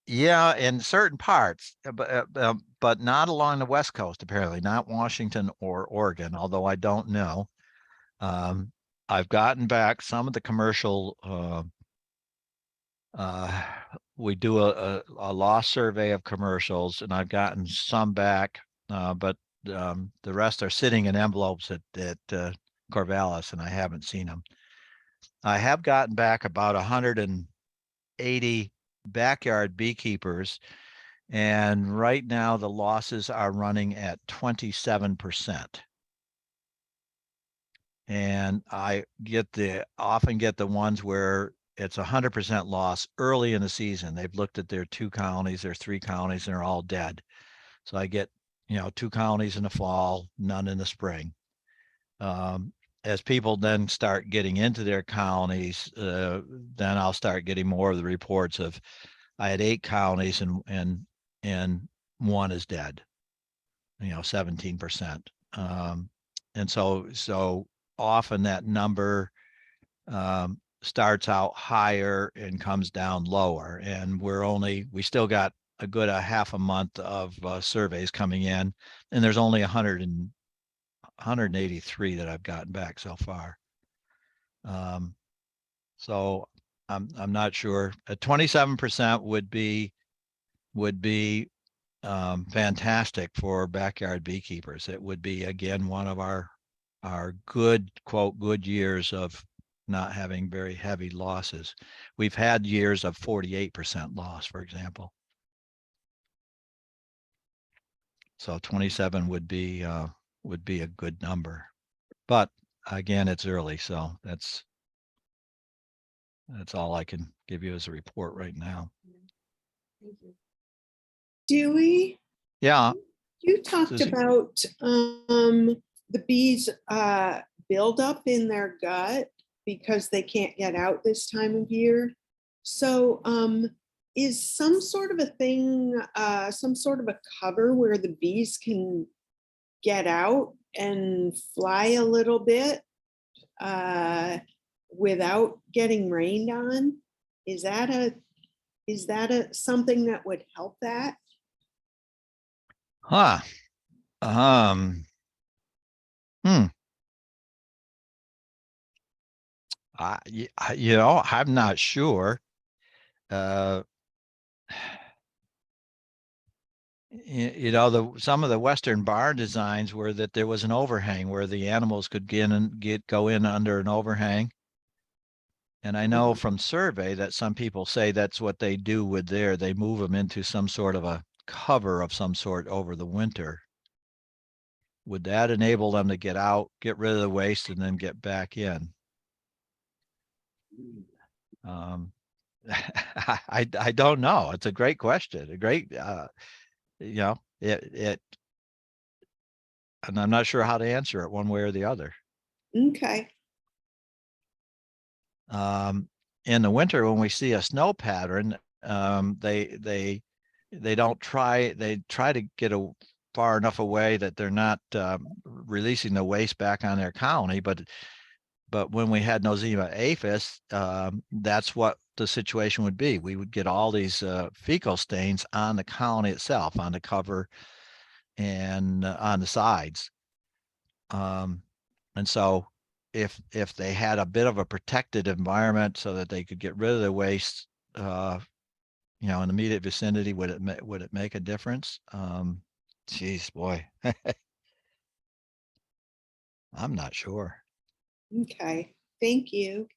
Speaker 2: Yeah, in certain parts, but not along the West Coast, apparently, not Washington or Oregon, although I don't know. I've gotten back some of the commercial, we do a loss survey of commercials, and I've gotten some back, but the rest are sitting in envelopes at Corvallis, and I haven't seen them. I have gotten back about 180 backyard beekeepers, and right now the losses are running at 27%. And I often get the ones where it's 100% loss early in the season. They've looked at their 2 colonies, their 3 colonies, and they're all dead. So I get, 2 colonies in the fall, none in the spring. As people then start getting into their colonies, then I'll start getting more of the reports of I had 8 colonies and 1 is dead, 17%. And so often that number starts out higher and comes down lower. And we still got a good half a month of surveys coming in, and there's only 183 that I've gotten back so far. So I'm not sure. 27% would be fantastic for backyard beekeepers. It would be, again, one of our good, quote, good years of not having very heavy losses. We've had years of 48% loss, for example. So 27 would be a good number. But again, it's early, so that's all I can give you as a report right now.
Speaker 1: Thank you.
Speaker 7: Dewey,
Speaker 2: Yeah,
Speaker 7: you talked
Speaker 2: Susie.
Speaker 7: about the bees build up in their gut because they can't get out this time of year. So is some sort of a thing, some sort of a cover where the bees can get out and fly a little bit without getting rained on? Is that something that would help that?
Speaker 2: huh. I'm not sure. Some of the Western barn designs were that there was an overhang where the animals could go in under an overhang. And I know from survey that some people say that's what they do with they move them into some sort of a cover of some sort over the winter. Would that enable them to get out, get rid of the waste, and then get back in? I don't know. It's a great question. A great, and I'm not sure how to answer it one way or the other.
Speaker 7: Okay.
Speaker 2: In the winter, when we see a snow pattern, they try to get far enough away that they're not releasing the waste back on their colony. But when we had Nosema aphis, that's what the situation would be. We would get all these fecal stains on the colony itself, on the cover and on the sides. And so if they had a bit of a protected environment so that they could get rid of the waste, in the immediate vicinity, would it make a difference? Geez, boy, I'm not sure.
Speaker 7: Okay. Thank you.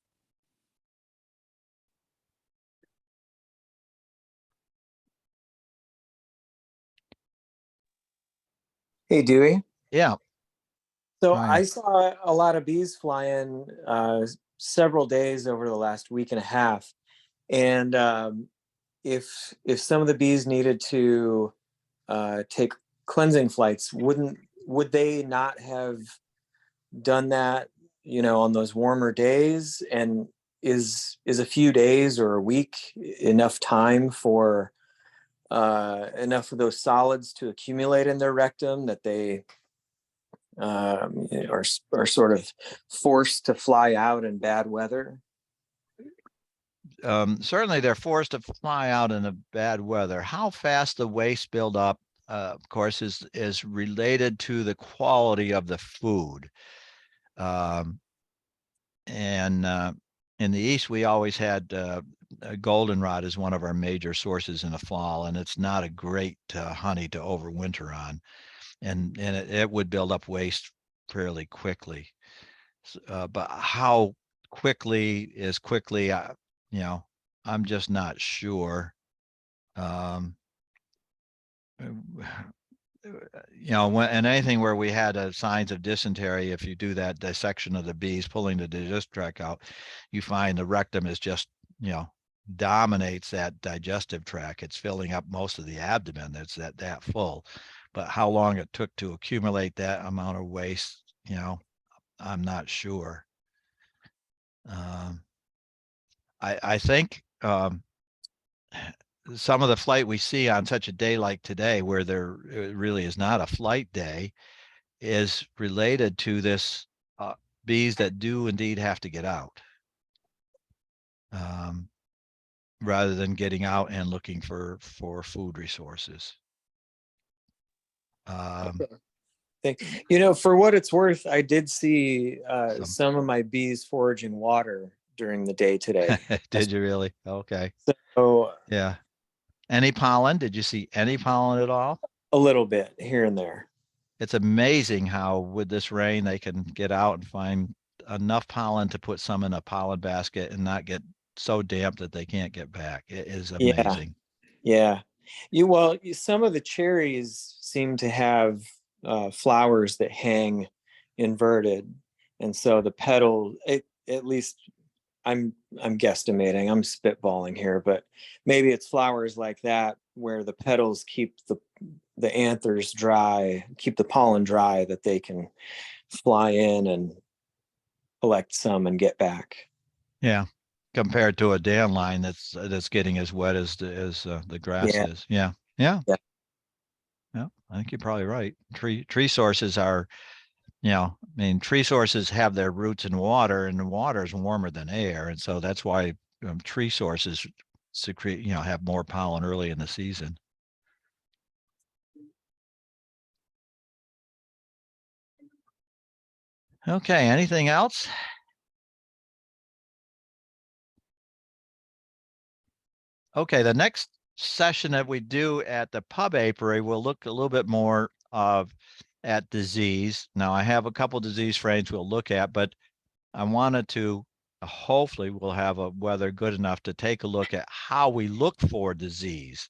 Speaker 8: Hey, Dewey.
Speaker 2: Yeah.
Speaker 8: So
Speaker 2: Ryan.
Speaker 8: I saw a lot of bees fly in several days over the last week and a half. And if some of the bees needed to take cleansing flights, would they not have done that, on those warmer days? And is a few days or a week enough time for enough of those solids to accumulate in their rectum that they are sort of forced to fly out in bad weather?
Speaker 2: Certainly they're forced to fly out in a bad weather. How fast the waste build up, of course, is related to the quality of the food. And in the East, we always had goldenrod as one of our major sources in the fall, and it's not a great honey to overwinter on. And it would build up waste fairly quickly. But how quickly is quickly, I'm just not sure. you know, when, and anything where we had signs of dysentery, if you do that dissection of the bees, pulling the digestive tract out, you find the rectum is just, you know, dominates that digestive tract. It's filling up most of the abdomen. That's that full. But how long it took to accumulate that amount of waste, you know, I'm not sure. I think some of the flight we see on such a day like today, where there really is not a flight day, is related to this bees that do indeed have to get out, rather than getting out and looking for food resources.
Speaker 8: You know, for what it's worth, I did see
Speaker 2: Some-
Speaker 8: some of my bees foraging water during the day today.
Speaker 2: Did you really? Okay.
Speaker 8: So
Speaker 2: Yeah. Any pollen? Did you see any pollen at all?
Speaker 8: a little bit here and there.
Speaker 2: It's amazing how with this rain they can get out and find enough pollen to put some in a pollen basket and not get so damp that they can't get back. It is
Speaker 8: Yeah.
Speaker 2: amazing.
Speaker 8: Yeah. Some of the cherries seem to have flowers that hang inverted. And so the petal, at least I'm guesstimating, I'm spitballing here, but maybe it's flowers like that where the petals keep the anthers dry, keep the pollen dry, that they can fly in and collect some and get back.
Speaker 2: Yeah. Compared to a dandelion that's getting as wet as the grass
Speaker 8: Yeah.
Speaker 2: is. Yeah. Yeah.
Speaker 8: Yeah.
Speaker 2: Yeah. I think you're probably right. Tree sources are, you know, I mean, tree sources have their roots in water, and the water is warmer than air. And so that's why tree sources secrete, you know, have more pollen early in the season. Okay, anything else? Okay, the next session that we do at the pub apiary, we'll look a little bit more at disease. Now, I have a couple disease frames we'll look at, but I wanted to, hopefully we'll have a weather good enough to take a look at how we look for disease.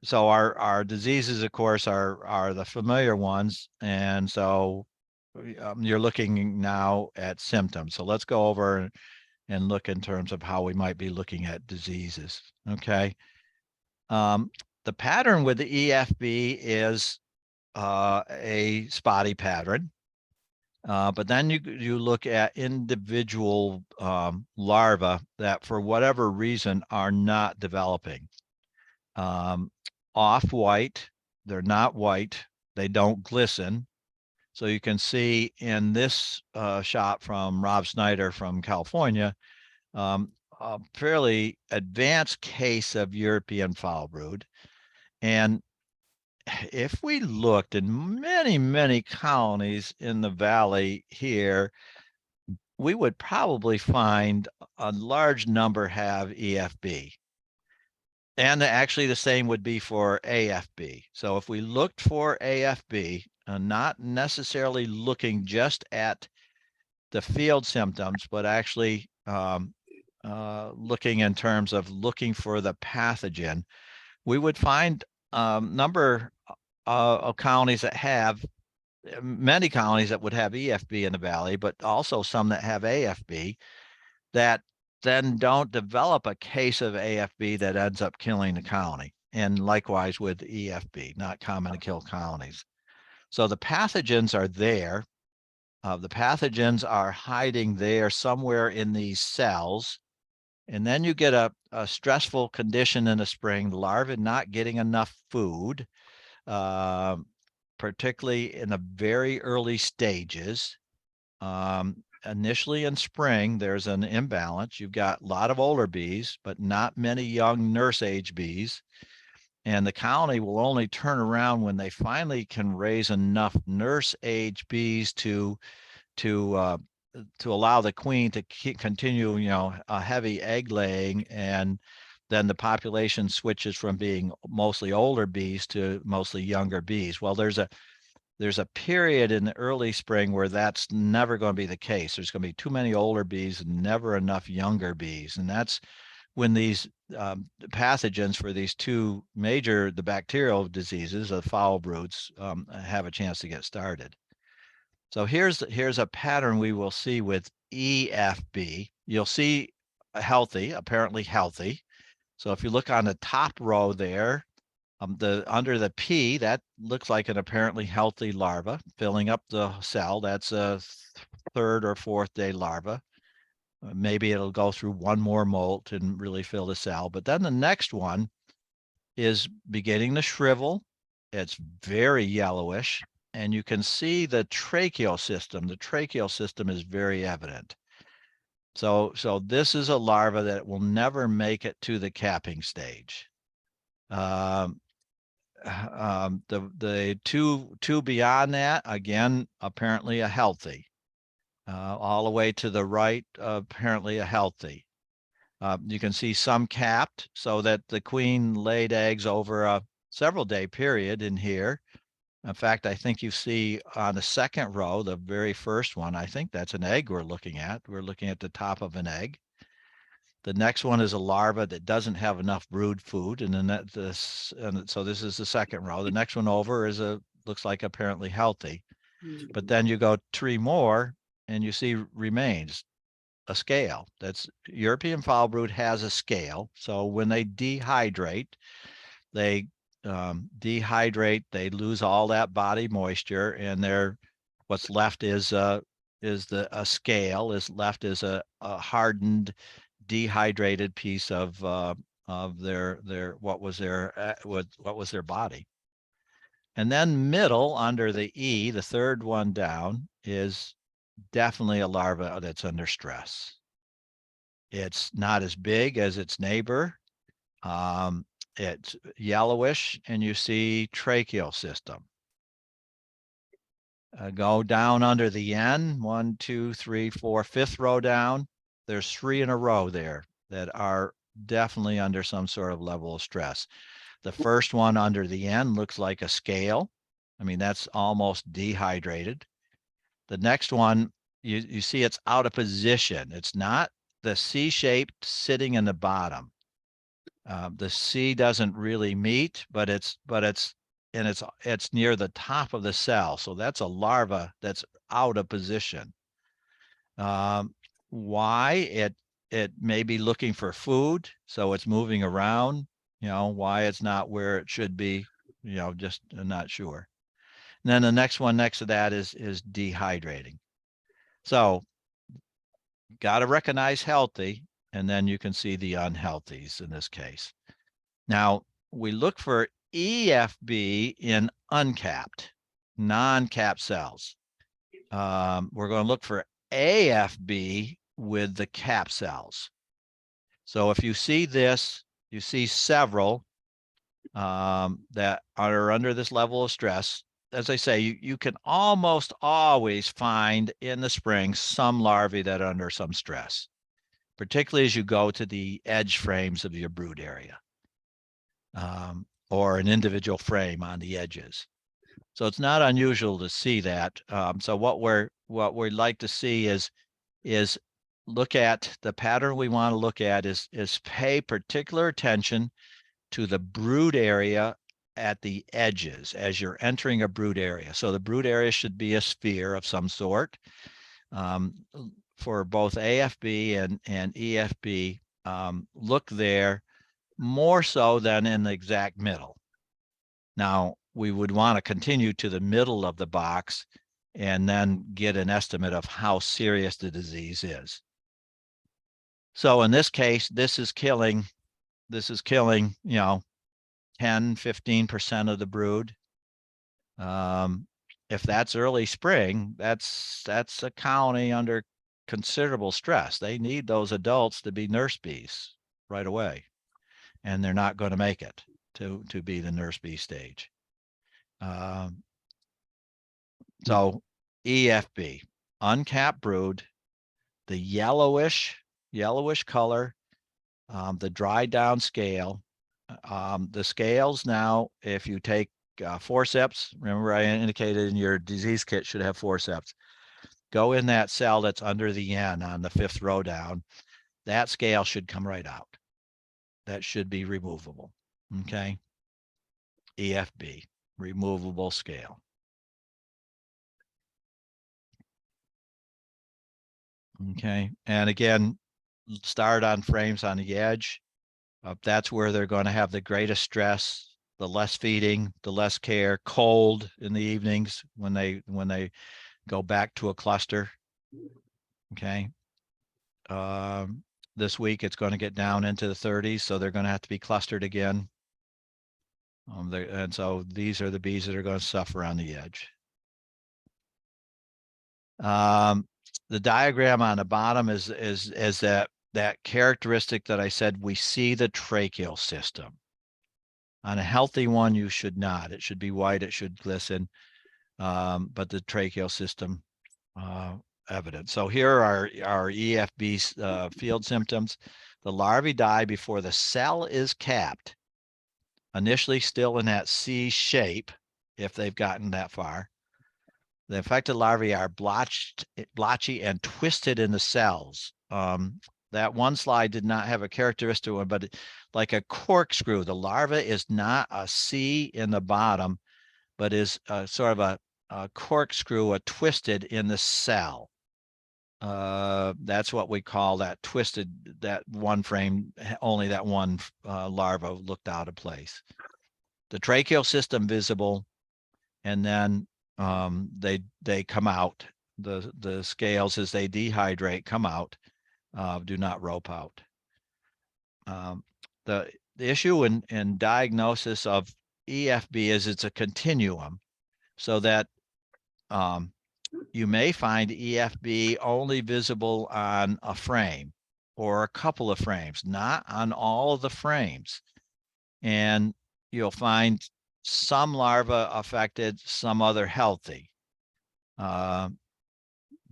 Speaker 2: So our diseases, of course, are the familiar ones. And so you're looking now at symptoms. So let's go over and look in terms of how we might be looking at diseases. Okay. The pattern with the EFB is a spotty pattern. But then you look at individual larvae that for whatever reason are not developing. Off-white, they're not white, they don't glisten. So you can see in this shot from Rob Snyder from California, a fairly advanced case of European foul brood. And if we looked in many, many colonies in the valley here, we would probably find a large number have EFB. And actually the same would be for AFB. So if we looked for AFB, not necessarily looking just at the field symptoms, but actually looking in terms of looking for the pathogen, we would find a number of colonies that have, many colonies that would have EFB in the valley, but also some that have AFB that then don't develop a case of AFB that ends up killing the colony. And likewise with EFB, not common to kill colonies. So the pathogens are there. The pathogens are hiding there somewhere in these cells. And then you get a stressful condition in the spring, the larvae not getting enough food, particularly in the very early stages. Initially in spring, there's an imbalance. You've got a lot of older bees, but not many young nurse age bees. And the colony will only turn around when they finally can raise enough nurse age bees to allow the queen to continue, you know, a heavy egg laying. And then the population switches from being mostly older bees to mostly younger bees. Well, there's a period in the early spring where that's never going to be the case. There's going to be too many older bees and never enough younger bees. And that's when these pathogens for these two major, the bacterial diseases, the foul broods, have a chance to get started. So here's a pattern we will see with EFB. You'll see apparently healthy. So if you look on the top row there, under the P, that looks like an apparently healthy larva filling up the cell. That's a third or fourth day larva. Maybe it'll go through one more molt and really fill the cell. But then the next one is beginning to shrivel. It's very yellowish, and you can see the tracheal system. The tracheal system is very evident. So this is a larva that will never make it to the capping stage. The two beyond that, again, apparently a healthy. All the way to the right, apparently a healthy. You can see some capped so that the queen laid eggs over a several day period in here. In fact, I think you see on the second row, the very first one, I think that's an egg we're looking at. We're looking at the top of an egg. The next one is a larva that doesn't have enough brood food. And then so this is the second row. The next one over is looks like apparently healthy. But then you go 3 more and you see remains a scale. That's European foul brood has a scale. So when they dehydrate, they lose all that body moisture, and what's left is a scale. Is left is a hardened, dehydrated piece of their what was their body. And then middle under the E, the third one down, is definitely a larva that's under stress. It's not as big as its neighbor. It's yellowish, and you see tracheal system. Go down under the N, 1, 2, 3, 4, 5th row down. There's 3 in a row there that are definitely under some sort of level of stress. The first one under the N looks like a scale. I mean, that's almost dehydrated. The next one, you see it's out of position. It's not the C-shaped sitting in the bottom. The C doesn't really meet, but it's near the top of the cell. So that's a larva that's out of position. Why? It may be looking for food, so it's moving around. Why it's not where it should be, just not sure. And then the next one next to that is dehydrating. So got to recognize healthy, and then you can see the unhealthies in this case. Now we look for EFB in uncapped, non-capped cells. We're going to look for AFB with the cap cells. So if you see this, you see several that are under this level of stress. As I say, you can almost always find in the spring some larvae that are under some stress, particularly as you go to the edge frames of your brood area, or an individual frame on the edges. So it's not unusual to see that. So what we'd like to see is look at the pattern we want to look at is pay particular attention to the brood area at the edges as you're entering a brood area. So the brood area should be a sphere of some sort. For both AFB and EFB, look there more so than in the exact middle. Now, we would want to continue to the middle of the box and then get an estimate of how serious the disease is. So in this case, this is killing, 10-15% of the brood. If that's early spring, that's a colony under considerable stress. They need those adults to be nurse bees right away, and they're not going to make it to be the nurse bee stage. So EFB, uncapped brood, the yellowish color, the dried down scale. The scales now, if you take forceps, remember I indicated in your disease kit should have forceps. Go in that cell that's under the N on the 5th row down. That scale should come right out. that should be removable. Okay. EFB, removable scale. Okay, and again, start on frames on the edge. That's where they're going to have the greatest stress, the less feeding, the less care, cold in the evenings when they go back to a cluster. Okay. This week it's going to get down into the 30s, so they're going to have to be clustered again. And so these are the bees that are going to suffer on the edge. The diagram on the bottom is that characteristic that I said, we see the tracheal system. On a healthy one, you should not. It should be white, it should glisten, but the tracheal system evident. So here are our EFB field symptoms. The larvae die before the cell is capped, initially still in that C shape, if they've gotten that far. The infected larvae are blotchy and twisted in the cells. That one slide did not have a characteristic one, but like a corkscrew, the larva is not a C in the bottom, but is sort of a corkscrew, a twisted in the cell. That's what we call that twisted, that one frame, only that one larva looked out of place. The tracheal system visible, and then they come out. The scales, as they dehydrate, come out, do not rope out. The issue in diagnosis of EFB is it's a continuum, so that you may find EFB only visible on a frame or a couple of frames, not on all of the frames. And you'll find some larvae affected, some other healthy. But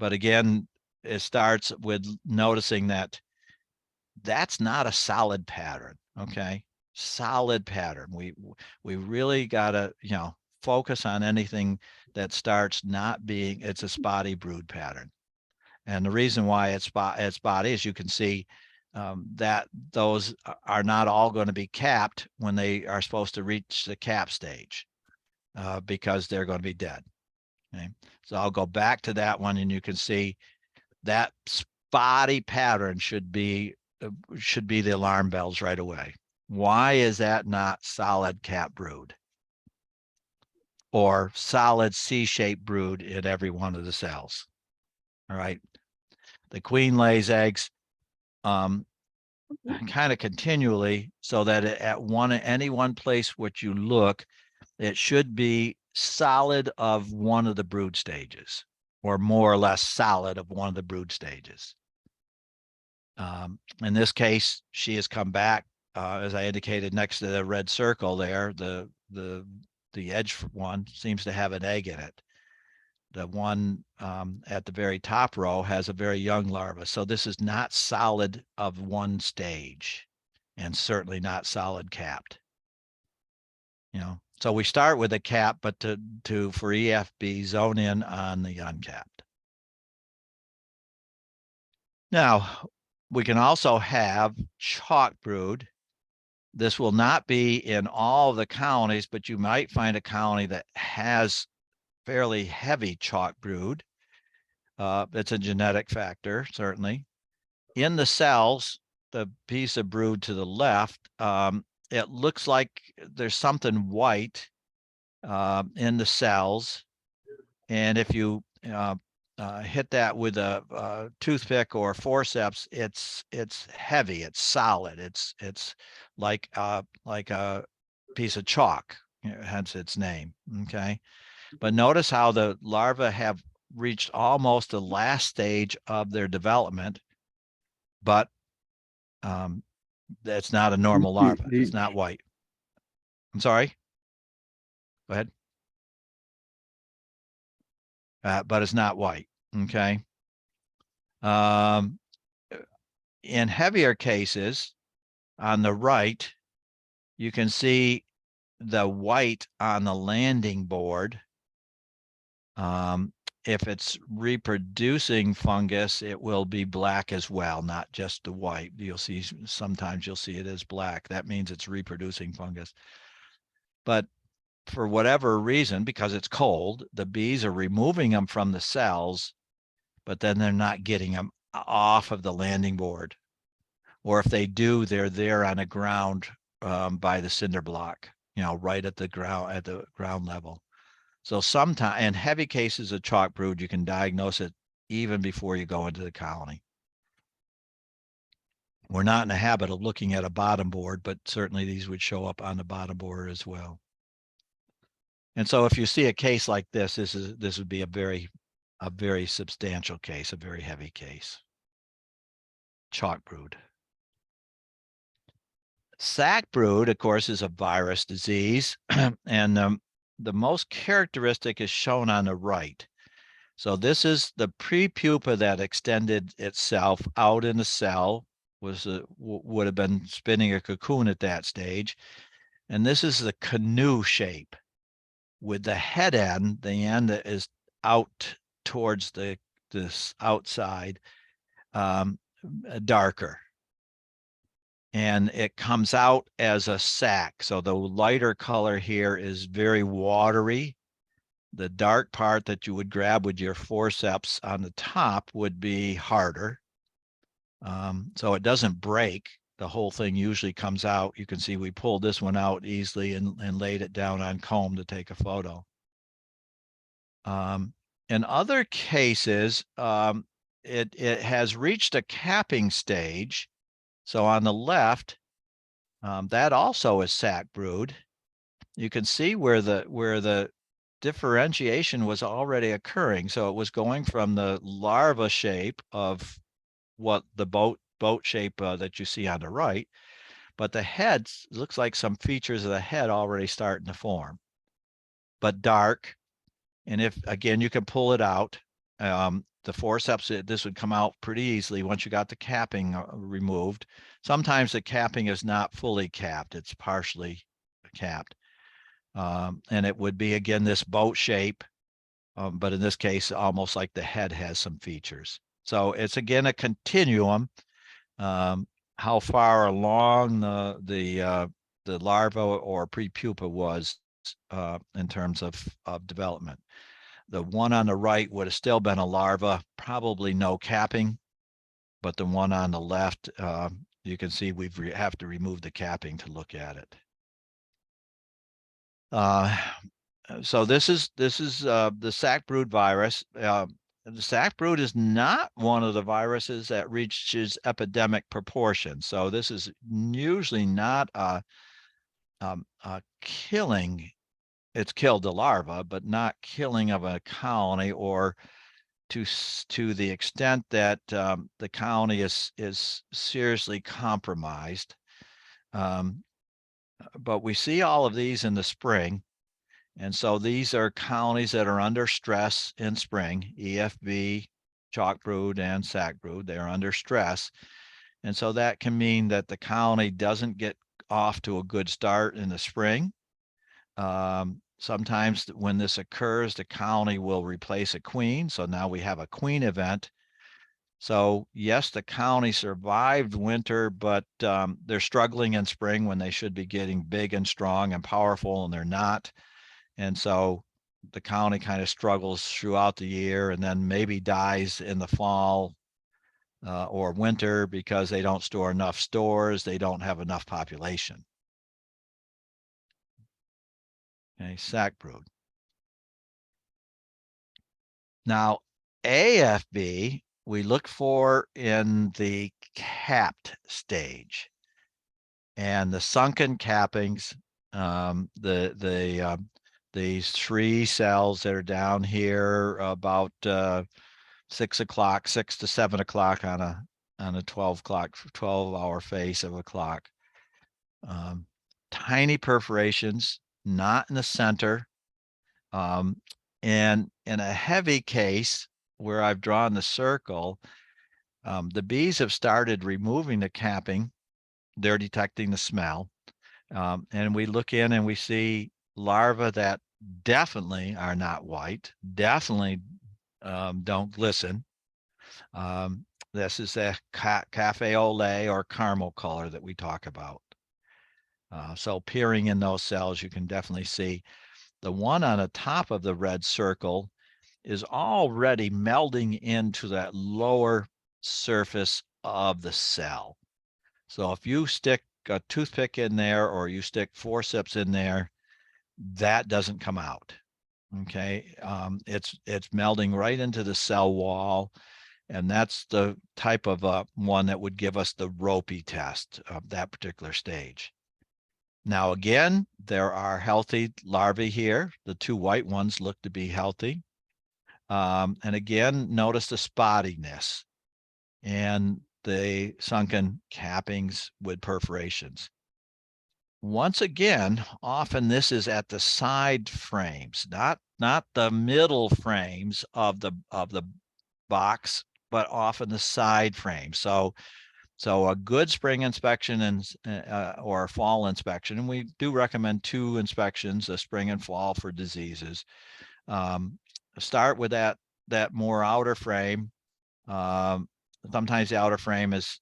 Speaker 2: again, it starts with noticing that that's not a solid pattern. Okay, solid pattern. We really gotta, focus on anything that starts not being, it's a spotty brood pattern. And the reason why it's spotty, as you can see, that those are not all going to be capped when they are supposed to reach the cap stage, because they're going to be dead. Okay, so I'll go back to that one, and you can see that spotty pattern should be the alarm bells right away. Why is that not solid cap brood or solid C-shaped brood in every one of the cells? All right, the queen lays eggs kind of continually, so that at any one place which you look, it should be solid of one of the brood stages, or more or less solid of one of the brood stages. In this case, she has come back, as I indicated, next to the red circle there. The edge one seems to have an egg in it. The one at the very top row has a very young larva. So this is not solid of one stage, and certainly not solid capped. So we start with a cap, but for EFB, zone in on the uncapped. Now, we can also have chalk brood. This will not be in all of the colonies, but you might find a colony that has fairly heavy chalk brood. It's a genetic factor, certainly. In the cells, the piece of brood to the left, it looks like there's something white in the cells. And if you hit that with a toothpick or forceps, it's heavy, it's solid, it's like a piece of chalk, hence its name. Okay, but notice how the larvae have reached almost the last stage of their development, but that's not a normal larva. It's not white. I'm sorry. Go ahead. But it's not white. Okay. In heavier cases, on the right, you can see the white on the landing board. if it's reproducing fungus, it will be black as well, not just the white. You'll see, sometimes you'll see it as black. That means it's reproducing fungus. But for whatever reason, because it's cold, the bees are removing them from the cells, but then they're not getting them off of the landing board. Or if they do, they're there on the ground by the cinder block, right at the ground level. So sometimes, in heavy cases of chalk brood, you can diagnose it even before you go into the colony. We're not in the habit of looking at a bottom board, but certainly these would show up on the bottom board as well. And so if you see a case like this, this would be a very substantial case, a very heavy case. Chalk brood. Sac brood, of course, is a virus disease, and the most characteristic is shown on the right. So this is the prepupa that extended itself out in the cell, would have been spinning a cocoon at that stage. And this is the canoe shape with the head end, the end that is out towards this outside, darker. And it comes out as a sac. So the lighter color here is very watery. The dark part that you would grab with your forceps on the top would be harder. So it doesn't break. The whole thing usually comes out. You can see we pulled this one out easily and laid it down on comb to take a photo. In other cases, it has reached a capping stage. So on the left, that also is sac brood. You can see where the differentiation was already occurring. So it was going from the larva shape of what the boat shape that you see on the right, but the head looks like some features of the head already starting to form, but dark. And if, again, you can pull it out, the forceps, this would come out pretty easily once you got the capping removed. Sometimes the capping is not fully capped, it's partially capped. And it would be, again, this boat shape, but in this case, almost like the head has some features. So it's, again, a continuum. How far along the larva or prepupa was in terms of development. The one on the right would have still been a larva, probably no capping, but the one on the left, you can see we have to remove the capping to look at it. So this is the sac brood virus. The sac brood is not one of the viruses that reaches epidemic proportions. So this is usually not a killing. It's killed the larva, but not killing of a colony, or to the extent that the colony is seriously compromised. But we see all of these in the spring. And so these are colonies that are under stress in spring, EFB, chalk brood, and sac brood. They're under stress. And so that can mean that the colony doesn't get off to a good start in the spring. Sometimes when this occurs, the colony will replace a queen. So now we have a queen event. So yes, the colony survived winter, but they're struggling in spring when they should be getting big and strong and powerful, and they're not. And so the colony kind of struggles throughout the year and then maybe dies in the fall or winter because they don't store enough stores. They don't have enough population. Okay, sac brood. Now, AFB, we look for in the capped stage, and the sunken cappings, these 3 cells that are down here about 6 to 7 o'clock on a 12-hour face of a clock. Tiny perforations, not in the center. And in a heavy case where I've drawn the circle, the bees have started removing the capping. They're detecting the smell. And we look in and we see larvae that definitely are not white, definitely don't glisten. This is a cafe au lait or caramel color that we talk about. So peering in those cells, you can definitely see the one on the top of the red circle is already melding into that lower surface of the cell. So if you stick a toothpick in there or you stick forceps in there, that doesn't come out. Okay, it's melding right into the cell wall, and that's the type of one that would give us the ropey test of that particular stage. Now, again, there are healthy larvae here. The two white ones look to be healthy. And again, notice the spottiness and the sunken cappings with perforations. Once again, often this is at the side frames, not the middle frames of the box, but often the side frame. So a good spring inspection and or a fall inspection, and we do recommend 2 inspections, a spring and fall for diseases. Start with that more outer frame. Sometimes the outer frame is,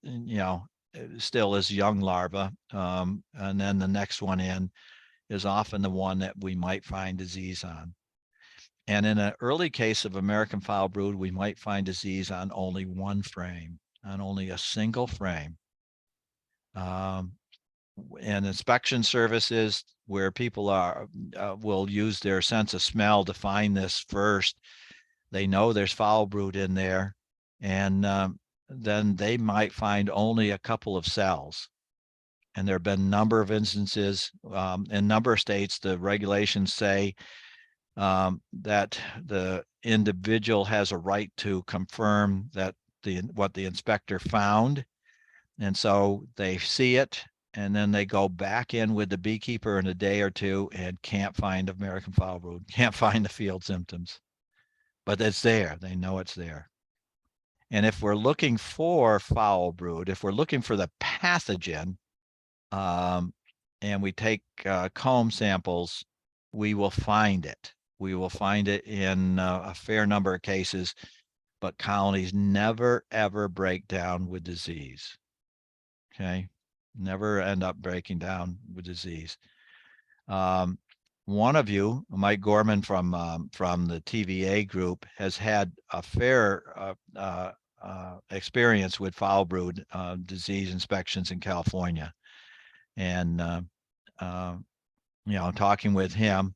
Speaker 2: still is young larva, and then the next one in is often the one that we might find disease on. And in an early case of American foul brood, we might find disease on only one frame, on only a single frame. And inspection services where people will use their sense of smell to find this first. They know there's foul brood in there, and then they might find only a couple of cells. And there have been a number of instances in a number of states, the regulations say that the individual has a right to confirm that what the inspector found. And so they see it, and then they go back in with the beekeeper in a day or two and can't find American foul brood, can't find the field symptoms. But it's there, they know it's there. And if we're looking for foul brood, if we're looking for the pathogen, and we take comb samples, we will find it. We will find it in a fair number of cases, but colonies never, ever break down with disease. Okay, never end up breaking down with disease. One of you, Mike Gorman from the TVA group, has had a fair experience with foul brood disease inspections in California, and talking with him,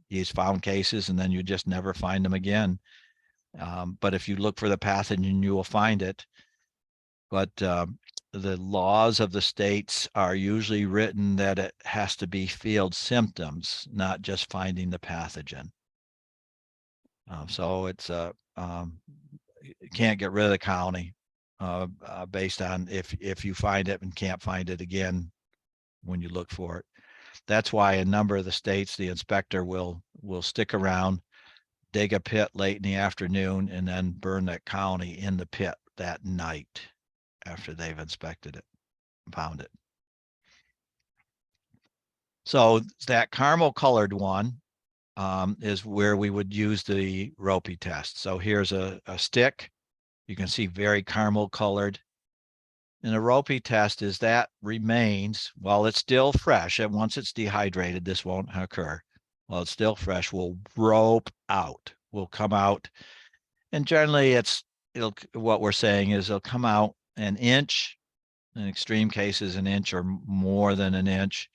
Speaker 2: he's found cases, and then you just never find them again. But if you look for the pathogen, you will find it. But the laws of the states are usually written that it has to be field symptoms, not just finding the pathogen. So it's you can't get rid of the colony based on if you find it and can't find it again when you look for it. That's why a number of the states, the inspector will stick around, dig a pit late in the afternoon, and then burn that colony in the pit that night after they've inspected it, found it. So that caramel colored one is where we would use the ropey test. So here's a stick. You can see very caramel colored. And a ropey test is that remains, while it's still fresh, and once it's dehydrated, this won't occur. While it's still fresh, will rope out, will come out. And generally what we're saying is it'll come out an inch, in extreme cases, an inch or more than an inch.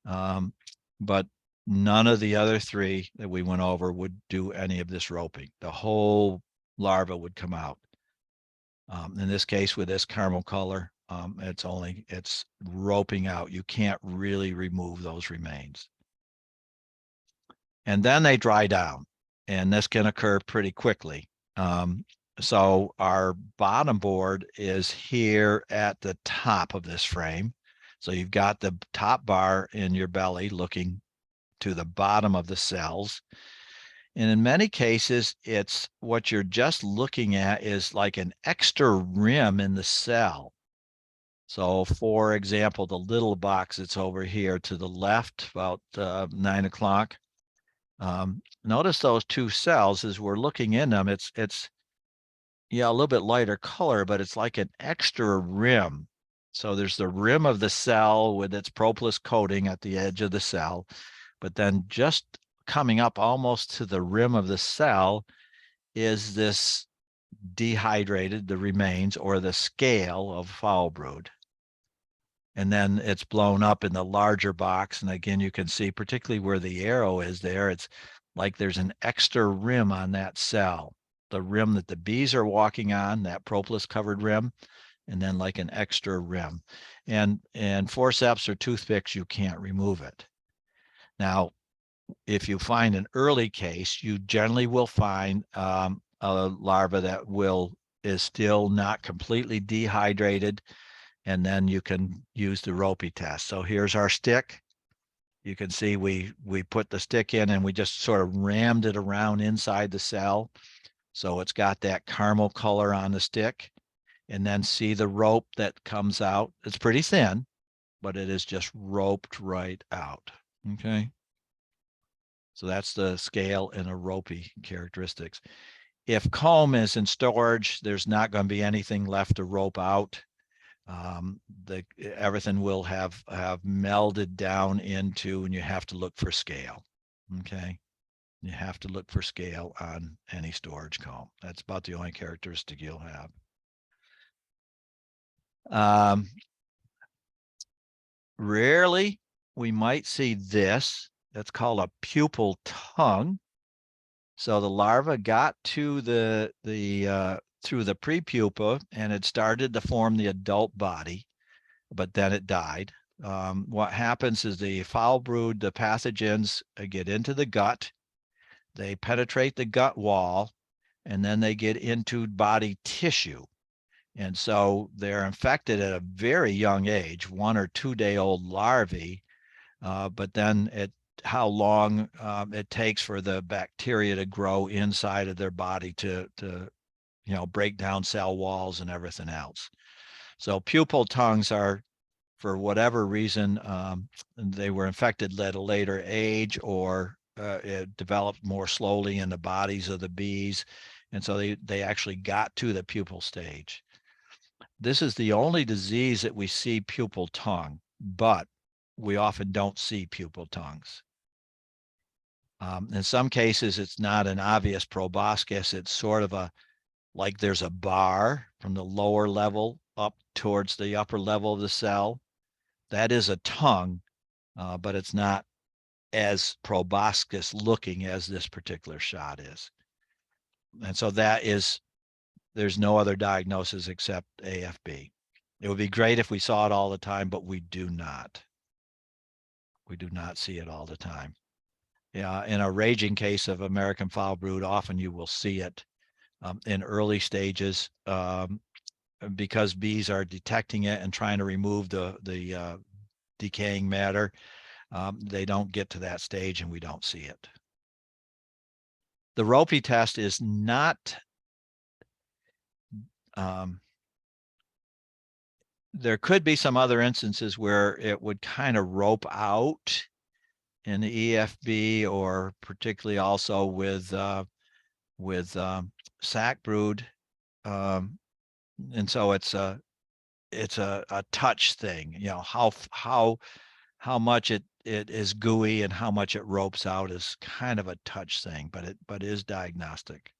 Speaker 2: But none of the other 3 that we went over would do any of this roping. The whole larva would come out. In this case, with this caramel color, it's roping out. You can't really remove those remains. And then they dry down, and this can occur pretty quickly. So our bottom board is here at the top of this frame. So you've got the top bar in your belly looking to the bottom of the cells. And in many cases, it's what you're just looking at is like an extra rim in the cell. So for example, the little box that's over here to the left, about 9 o'clock, Notice those two cells as we're looking in them. It's yeah, a little bit lighter color, but it's like an extra rim. So there's the rim of the cell with its propolis coating at the edge of the cell, but then just coming up almost to the rim of the cell is this dehydrated, the remains or the scale of foul brood. And then it's blown up in the larger box. And again, you can see particularly where the arrow is there, it's like there's an extra rim on that cell, the rim that the bees are walking on, that propolis covered rim, and then like an extra rim. And forceps or toothpicks, you can't remove it. Now, if you find an early case, you generally will find a larva that is still not completely dehydrated, and then you can use the Ropey test. So here's our stick. You can see we put the stick in and we just sort of rammed it around inside the cell. So it's got that caramel color on the stick, and then see the rope that comes out. It's pretty thin, but it is just roped right out. Okay. So that's the scale and a ropey characteristics. If comb is in storage, there's not going to be anything left to rope out. Everything will have melded down into, and you have to look for scale. Okay. You have to look for scale on any storage comb. That's about the only characteristic you'll have. Rarely we might see this. That's called a pupal tongue. So the larva got to through the prepupa and it started to form the adult body, but then it died. What happens is the foul brood, the pathogens get into the gut, they penetrate the gut wall, and then they get into body tissue. And so they're infected at a very young age, 1 or 2 day old larvae, but then how long it takes for the bacteria to grow inside of their body to break down cell walls and everything else. So pupal tongues are, for whatever reason, they were infected at a later age, or it developed more slowly in the bodies of the bees. And so they actually got to the pupal stage. This is the only disease that we see pupal tongue, but we often don't see pupal tongues. In some cases, it's not an obvious proboscis. It's sort of like there's a bar from the lower level up towards the upper level of the cell. That is a tongue, but it's not as proboscis looking as this particular shot is. And so there's no other diagnosis except AFB. It would be great if we saw it all the time, but we do not. We do not see it all the time. Yeah, in a raging case of American foul brood, often you will see it in early stages because bees are detecting it and trying to remove the decaying matter. They don't get to that stage and we don't see it. The Ropey test is not, there could be some other instances where it would kind of rope out in the EFB, or particularly also with sac brood. And so it's a touch thing, how much it is gooey and how much it ropes out is kind of a touch thing, but is diagnostic.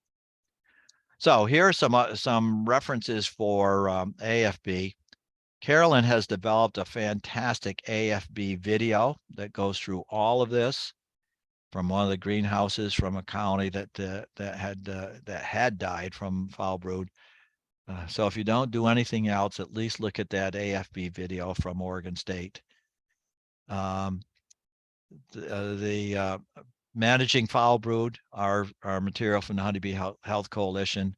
Speaker 2: So here are some references for AFB. Carolyn has developed a fantastic AFB video that goes through all of this from one of the greenhouses from a colony that had died from foul brood. So if you don't do anything else, at least look at that AFB video from Oregon State. The managing foul brood, our material from the Honeybee Health Coalition.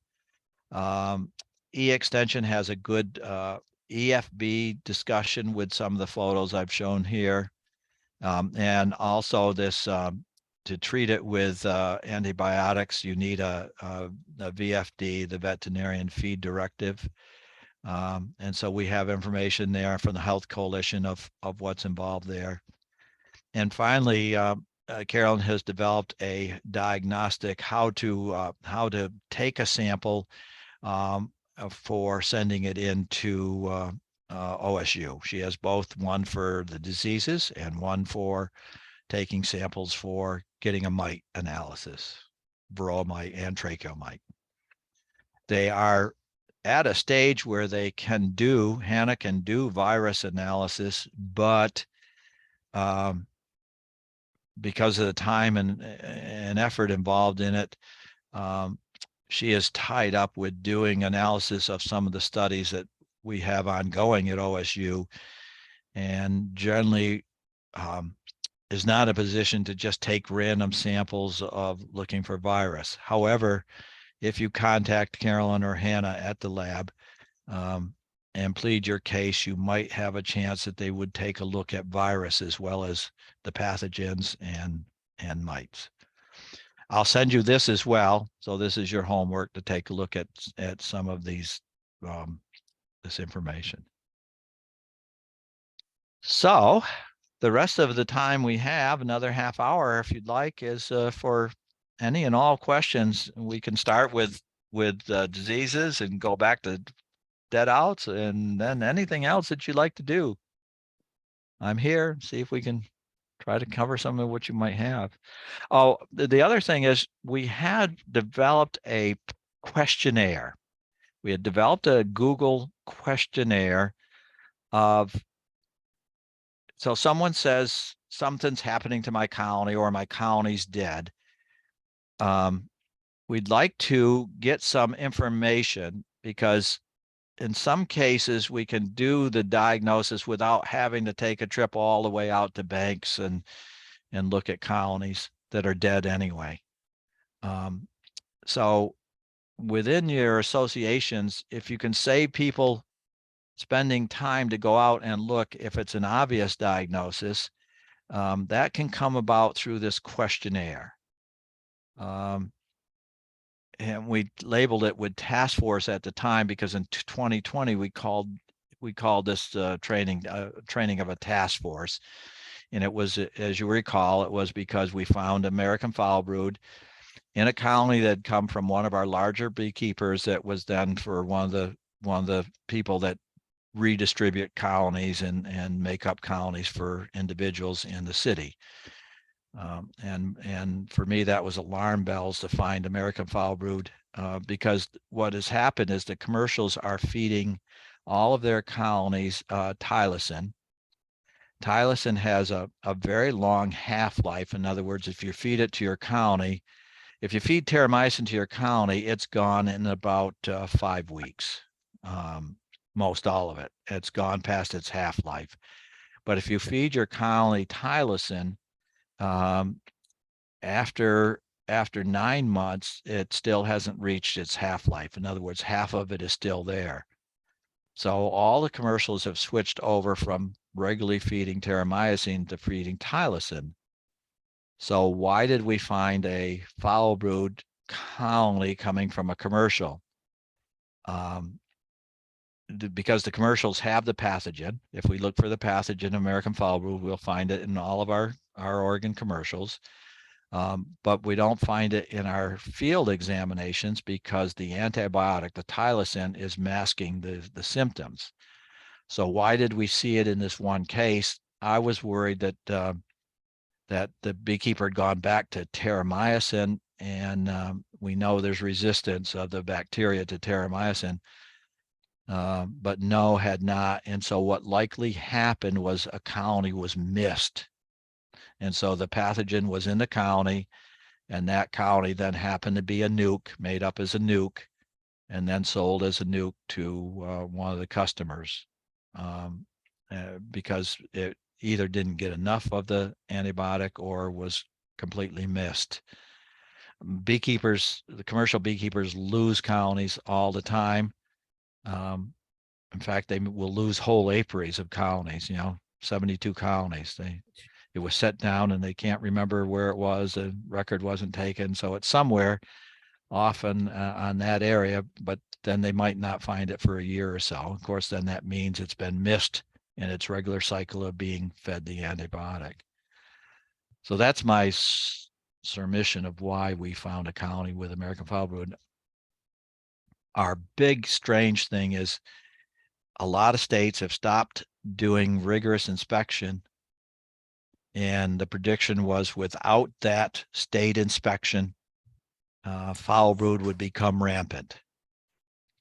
Speaker 2: E-Extension has a good EFB discussion with some of the photos I've shown here. And also this, to treat it with antibiotics, you need a VFD, the Veterinarian Feed Directive. And so we have information there from the Health Coalition of what's involved there. And finally, Carolyn has developed a diagnostic how to take a sample for sending it into OSU. She has both, one for the diseases and one for taking samples for getting a mite analysis, varroa mite and tracheomite. They are at a stage where Hannah can do virus analysis, but because of the time and effort involved in it, she is tied up with doing analysis of some of the studies that we have ongoing at OSU, and generally is not in a position to just take random samples of looking for virus. However, if you contact Carolyn or Hannah at the lab and plead your case, you might have a chance that they would take a look at virus as well as the pathogens and mites. I'll send you this as well. So this is your homework to take a look at some of these, this information. So the rest of the time we have, another half hour, if you'd like, is for any and all questions. We can start with diseases and go back to dead outs, and then anything else that you'd like to do. I'm here. See if we can try to cover some of what you might have. Oh, the other thing is we had developed a questionnaire. We had developed a Google questionnaire of, so someone says something's happening to my colony or my colony's dead. We'd like to get some information because in some cases we can do the diagnosis without having to take a trip all the way out to Banks and look at colonies that are dead anyway. So within your associations, if you can save people spending time to go out and look if it's an obvious diagnosis, that can come about through this questionnaire. And we labeled it with task force at the time because in 2020 we called this training of a task force, and it was, as you recall, it was because we found American foul brood in a colony that had come from one of our larger beekeepers that was then for one of the people that redistribute colonies and make up colonies for individuals in the city. And for me, that was alarm bells to find American foul brood, because what has happened is the commercials are feeding all of their colonies tylosin. Tylosin has a very long half-life. In other words, if you feed it to your colony, if you feed terramycin to your colony, it's gone in about 5 weeks. Most all of it. It's gone past its half-life. But if you feed your colony tylosin, after 9 months, it still hasn't reached its half-life. In other words, half of it is still there. So all the commercials have switched over from regularly feeding terramycin to feeding tylosin. So why did we find a foul brood colony coming from a commercial? Because the commercials have the pathogen. If we look for the pathogen American foul brood, we'll find it in all of our Oregon commercials. But we don't find it in our field examinations because the antibiotic, the tylosin, is masking the symptoms. So why did we see it in this one case? I was worried that that the beekeeper had gone back to terramycin, and we know there's resistance of the bacteria to terramycin. But no, had not. And so what likely happened was a colony was missed. And so the pathogen was in the colony, and that colony then happened to be a nuke, made up as a nuke, and then sold as a nuke to one of the customers, because it either didn't get enough of the antibiotic or was completely missed. Beekeepers, the commercial beekeepers, lose colonies all the time. In fact, they will lose whole apiaries of colonies, 72 colonies. It was set down and they can't remember where it was. The record wasn't taken. So it's somewhere often on that area, but then they might not find it for a year or so. Of course, then that means it's been missed in its regular cycle of being fed the antibiotic. So that's my submission of why we found a colony with American foulbrood. Our big strange thing is a lot of states have stopped doing rigorous inspection. And the prediction was without that state inspection, foul brood would become rampant.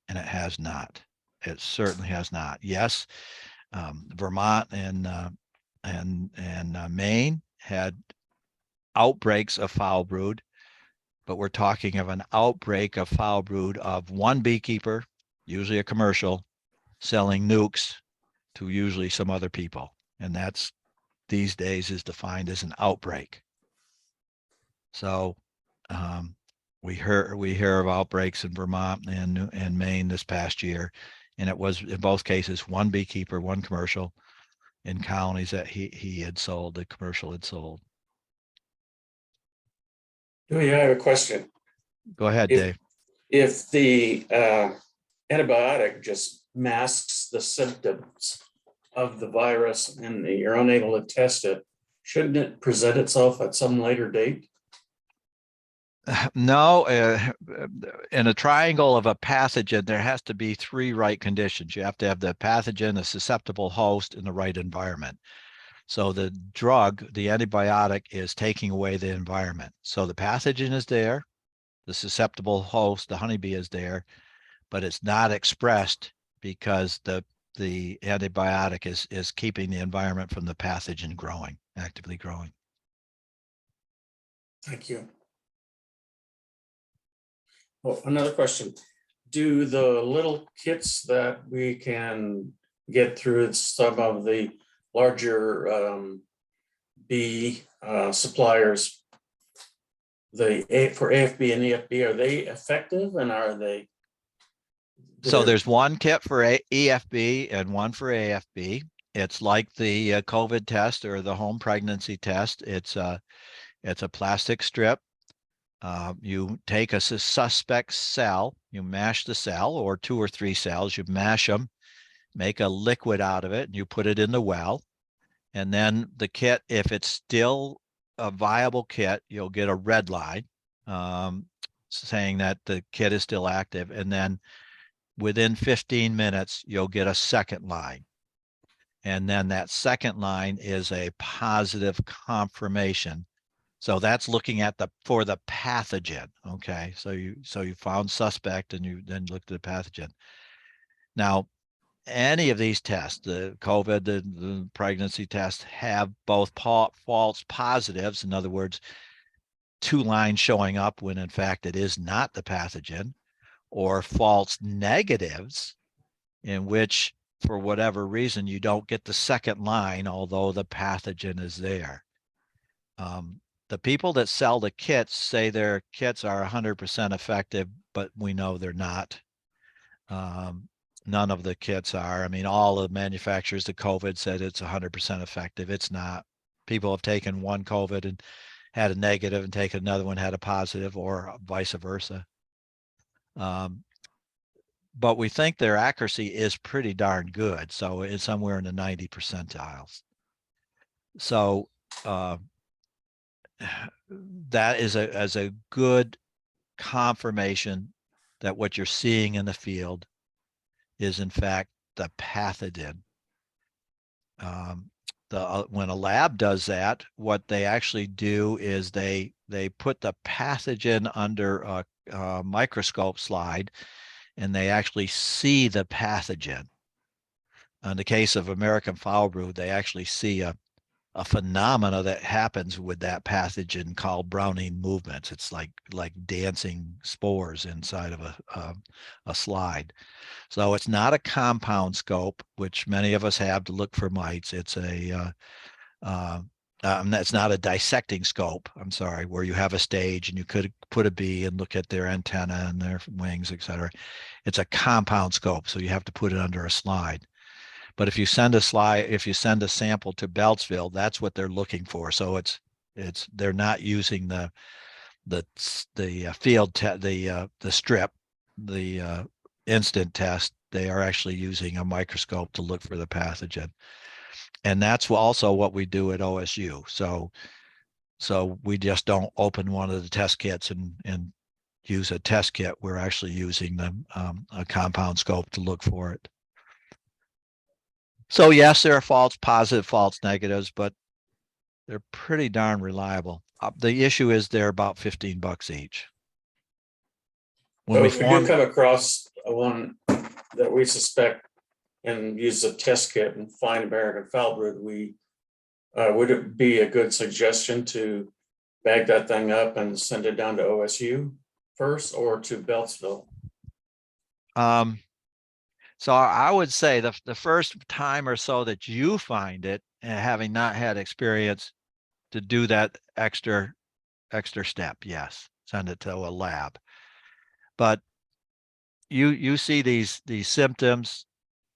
Speaker 2: And it has not. It certainly has not. Yes, Vermont and Maine had outbreaks of foul brood, but we're talking of an outbreak of foul brood of one beekeeper, usually a commercial, selling nukes to usually some other people. And that's these days is defined as an outbreak. So we hear of outbreaks in Vermont and Maine this past year, and it was in both cases one beekeeper, one commercial in colonies that he had sold, the commercial had sold.
Speaker 9: I have a question.
Speaker 2: Go ahead,
Speaker 9: If-
Speaker 2: Dave.
Speaker 9: If the antibiotic just masks the symptoms of the virus and you're unable to test it, shouldn't it present itself at some later date?
Speaker 2: No, in a triangle of a pathogen, there has to be three right conditions. You have to have the pathogen, a susceptible host, and the right environment. So the drug, the antibiotic, is taking away the environment. So the pathogen is there, the susceptible host, the honeybee is there, but it's not expressed because the antibiotic is keeping the environment from the pathogen growing, actively growing.
Speaker 9: Thank you. Well, another question. Do the little kits that we can get through some of the larger bee suppliers, for AFB and EFB, are they effective and are they?
Speaker 2: So there's one kit for EFB and one for AFB. It's like the COVID test or the home pregnancy test. It's a plastic strip. You take a suspect cell, you mash the cell or 2 or 3 cells, you mash them, make a liquid out of it, and you put it in the well. And then the kit, if it's still a viable kit, you'll get a red line saying that the kit is still active. And then within 15 minutes, you'll get a second line. And then that second line is a positive confirmation. So that's looking at for the pathogen. Okay. So you found suspect and you then looked at the pathogen. Now, any of these tests, the COVID, the pregnancy test, have both false positives. In other words, 2 lines showing up when in fact it is not the pathogen, or false negatives in which for whatever reason you don't get the second line, although the pathogen is there. The people that sell the kits say their kits are 100% effective, but we know they're not. None of the kits are. I mean, all the manufacturers, the COVID said it's 100% effective. It's not. People have taken one COVID and had a negative and taken another one, had a positive, or vice versa. But we think their accuracy is pretty darn good. So it's somewhere in the 90 percentiles. So that is a good confirmation that what you're seeing in the field is in fact the pathogen. When a lab does that, what they actually do is they put the pathogen under a microscope slide, and they actually see the pathogen. In the case of American foul brood, they actually see a phenomena that happens with that pathogen called Brownian movements. It's like dancing spores inside of a slide. So it's not a compound scope, which many of us have to look for mites. It's it's not a dissecting scope, I'm sorry, where you have a stage and you could put a bee and look at their antenna and their wings, etc. It's a compound scope, so you have to put it under a slide. But if you send a sample to Beltsville, that's what they're looking for. So they're not using the field the strip, the instant test. They are actually using a microscope to look for the pathogen. And that's also what we do at OSU. So So we just don't open one of the test kits and use a test kit. We're actually using a compound scope to look for it. So yes, there are false positives, false negatives, but they're pretty darn reliable. The issue is they're about $15 each. When
Speaker 9: But
Speaker 2: we
Speaker 9: if we do
Speaker 2: form,
Speaker 9: come across one that we suspect and use a test kit and find American foul brood, would it be a good suggestion to bag that thing up and send it down to OSU first or to Beltsville?
Speaker 2: so I would say the first time or so that you find it, and having not had experience to do that extra step, yes, send it to a lab. But you see these symptoms,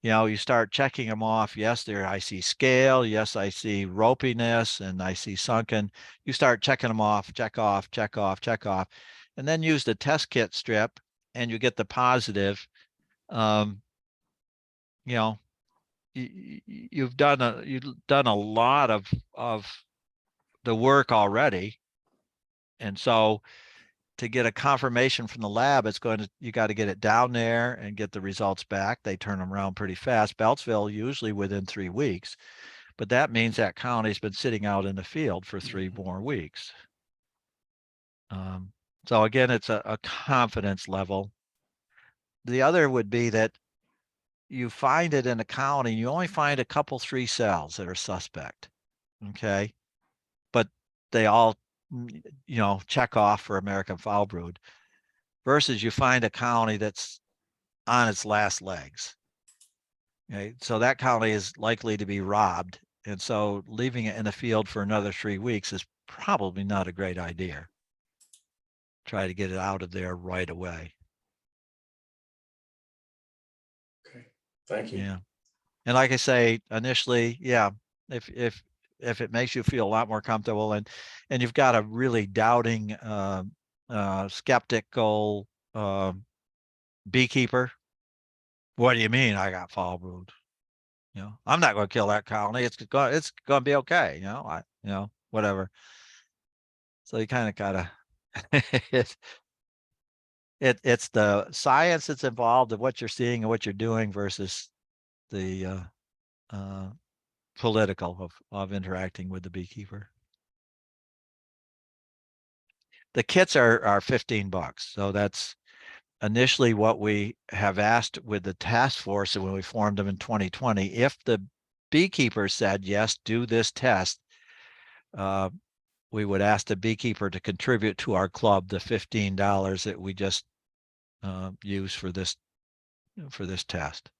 Speaker 2: you start checking them off. Yes, there I see scale. Yes, I see ropiness, and I see sunken. You start checking them off, check off, check off, check off, and then use the test kit strip, and you get the positive. You've done a lot of the work already, and so to get a confirmation from the lab, you got to get it down there and get the results back. They turn them around pretty fast. Beltsville usually within 3 weeks, but that means that county's been sitting out in the field for 3 more weeks. So again, it's a confidence level. The other would be that you find it in a county, you only find a couple, 3 cells that are suspect. Okay. But they all, check off for American foul brood, versus you find a county that's on its last legs. Okay. So that county is likely to be robbed. And so leaving it in the field for another 3 weeks is probably not a great idea. Try to get it out of there right away.
Speaker 9: Okay, thank you.
Speaker 2: Yeah. And like I say, initially, yeah, if it makes you feel a lot more comfortable, and you've got a really doubting, skeptical beekeeper, what do you mean I got foul brood? I'm not going to kill that colony. It's going to be okay. Whatever. So you kind of gotta, it's the science that's involved of what you're seeing and what you're doing versus the political of interacting with the beekeeper. The kits are $15. So that's initially what we have asked with the task force. And when we formed them in 2020, if the beekeeper said, yes, do this test, we would ask the beekeeper to contribute to our club the $15 that we just use for this test.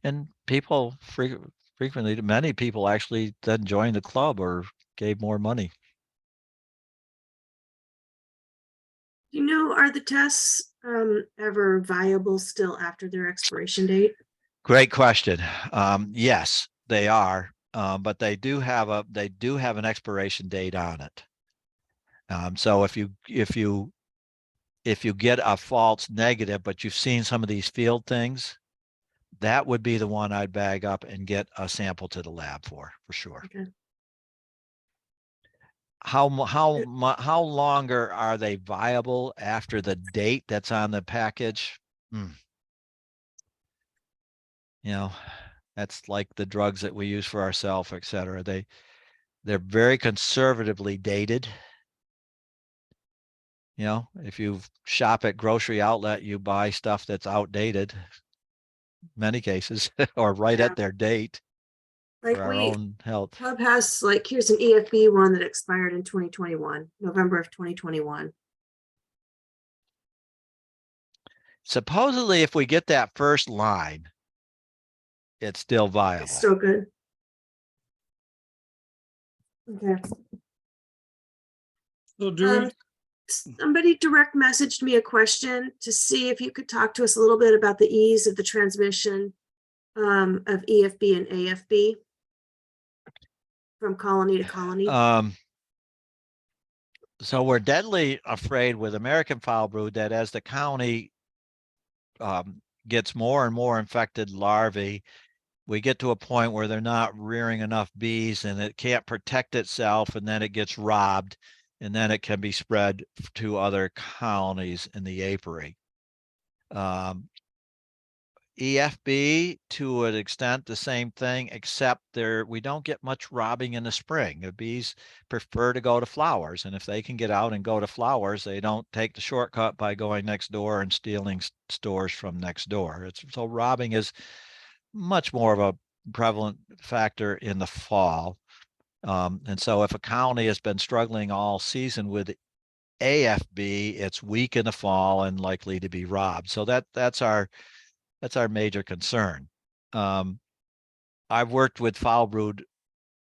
Speaker 2: And people frequently, many people actually then joined the club or gave more money.
Speaker 1: Are the tests ever viable still after their expiration date?
Speaker 2: Great question. Yes, they are, but they do have an expiration date on it. So if you get a false negative, but you've seen some of these field things, that would be the one I'd bag up and get a sample to the lab for sure.
Speaker 1: Okay.
Speaker 2: How longer are they viable after the date that's on the package? That's like the drugs that we use for ourselves, et cetera. They're very conservatively dated. If you shop at grocery outlet, you buy stuff that's outdated, many cases, or right
Speaker 1: Yeah.
Speaker 2: at their date
Speaker 1: Like
Speaker 2: for our own health.
Speaker 1: Club has here's an EFB one that expired in 2021, November of 2021.
Speaker 2: Supposedly, if we get that first line, it's still viable.
Speaker 1: It's still good. Okay.
Speaker 10: So
Speaker 1: Somebody direct messaged me a question to see if you could talk to us a little bit about the ease of the transmission of EFB and AFB from colony to colony.
Speaker 2: So we're deadly afraid with American foul brood that as the county gets more and more infected larvae, we get to a point where they're not rearing enough bees and it can't protect itself, and then it gets robbed, and then it can be spread to other colonies in the apiary. EFB, to an extent, the same thing, except we don't get much robbing in the spring. The bees prefer to go to flowers, and if they can get out and go to flowers, they don't take the shortcut by going next door and stealing stores from next door. So robbing is much more of a prevalent factor in the fall. And so if a colony has been struggling all season with AFB, it's weak in the fall and likely to be robbed. So that's our major concern. I've worked with foul brood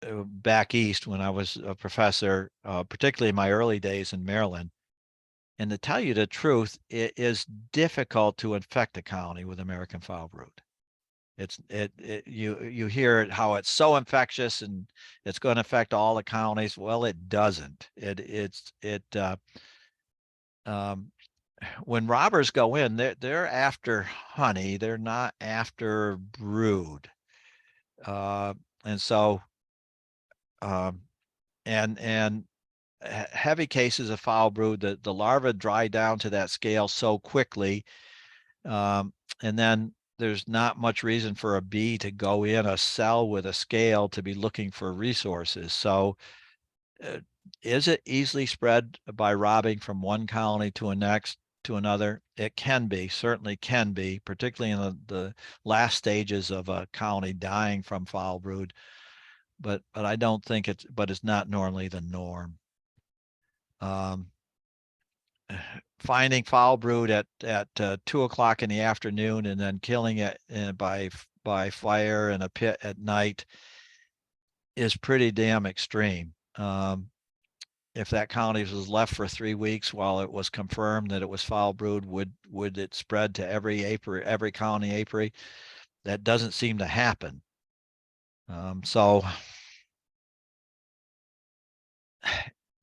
Speaker 2: back east when I was a professor, particularly in my early days in Maryland. And to tell you the truth, it is difficult to infect a colony with American foul brood. You hear it, how it's so infectious and it's going to affect all the colonies. Well, it doesn't. When robbers go in, they're after honey. They're not after brood. And so, and heavy cases of foul brood, the larvae dry down to that scale so quickly. And then there's not much reason for a bee to go in a cell with a scale to be looking for resources. So is it easily spread by robbing from one colony to another? It can be, certainly can be, particularly in the last stages of a colony dying from foul brood. But I don't think it's not normally the norm. Finding foul brood at 2 o'clock in the afternoon and then killing it by fire in a pit at night is pretty damn extreme. If that colony was left for 3 weeks while it was confirmed that it was foul brood, would it spread to every colony apiary? That doesn't seem to happen. So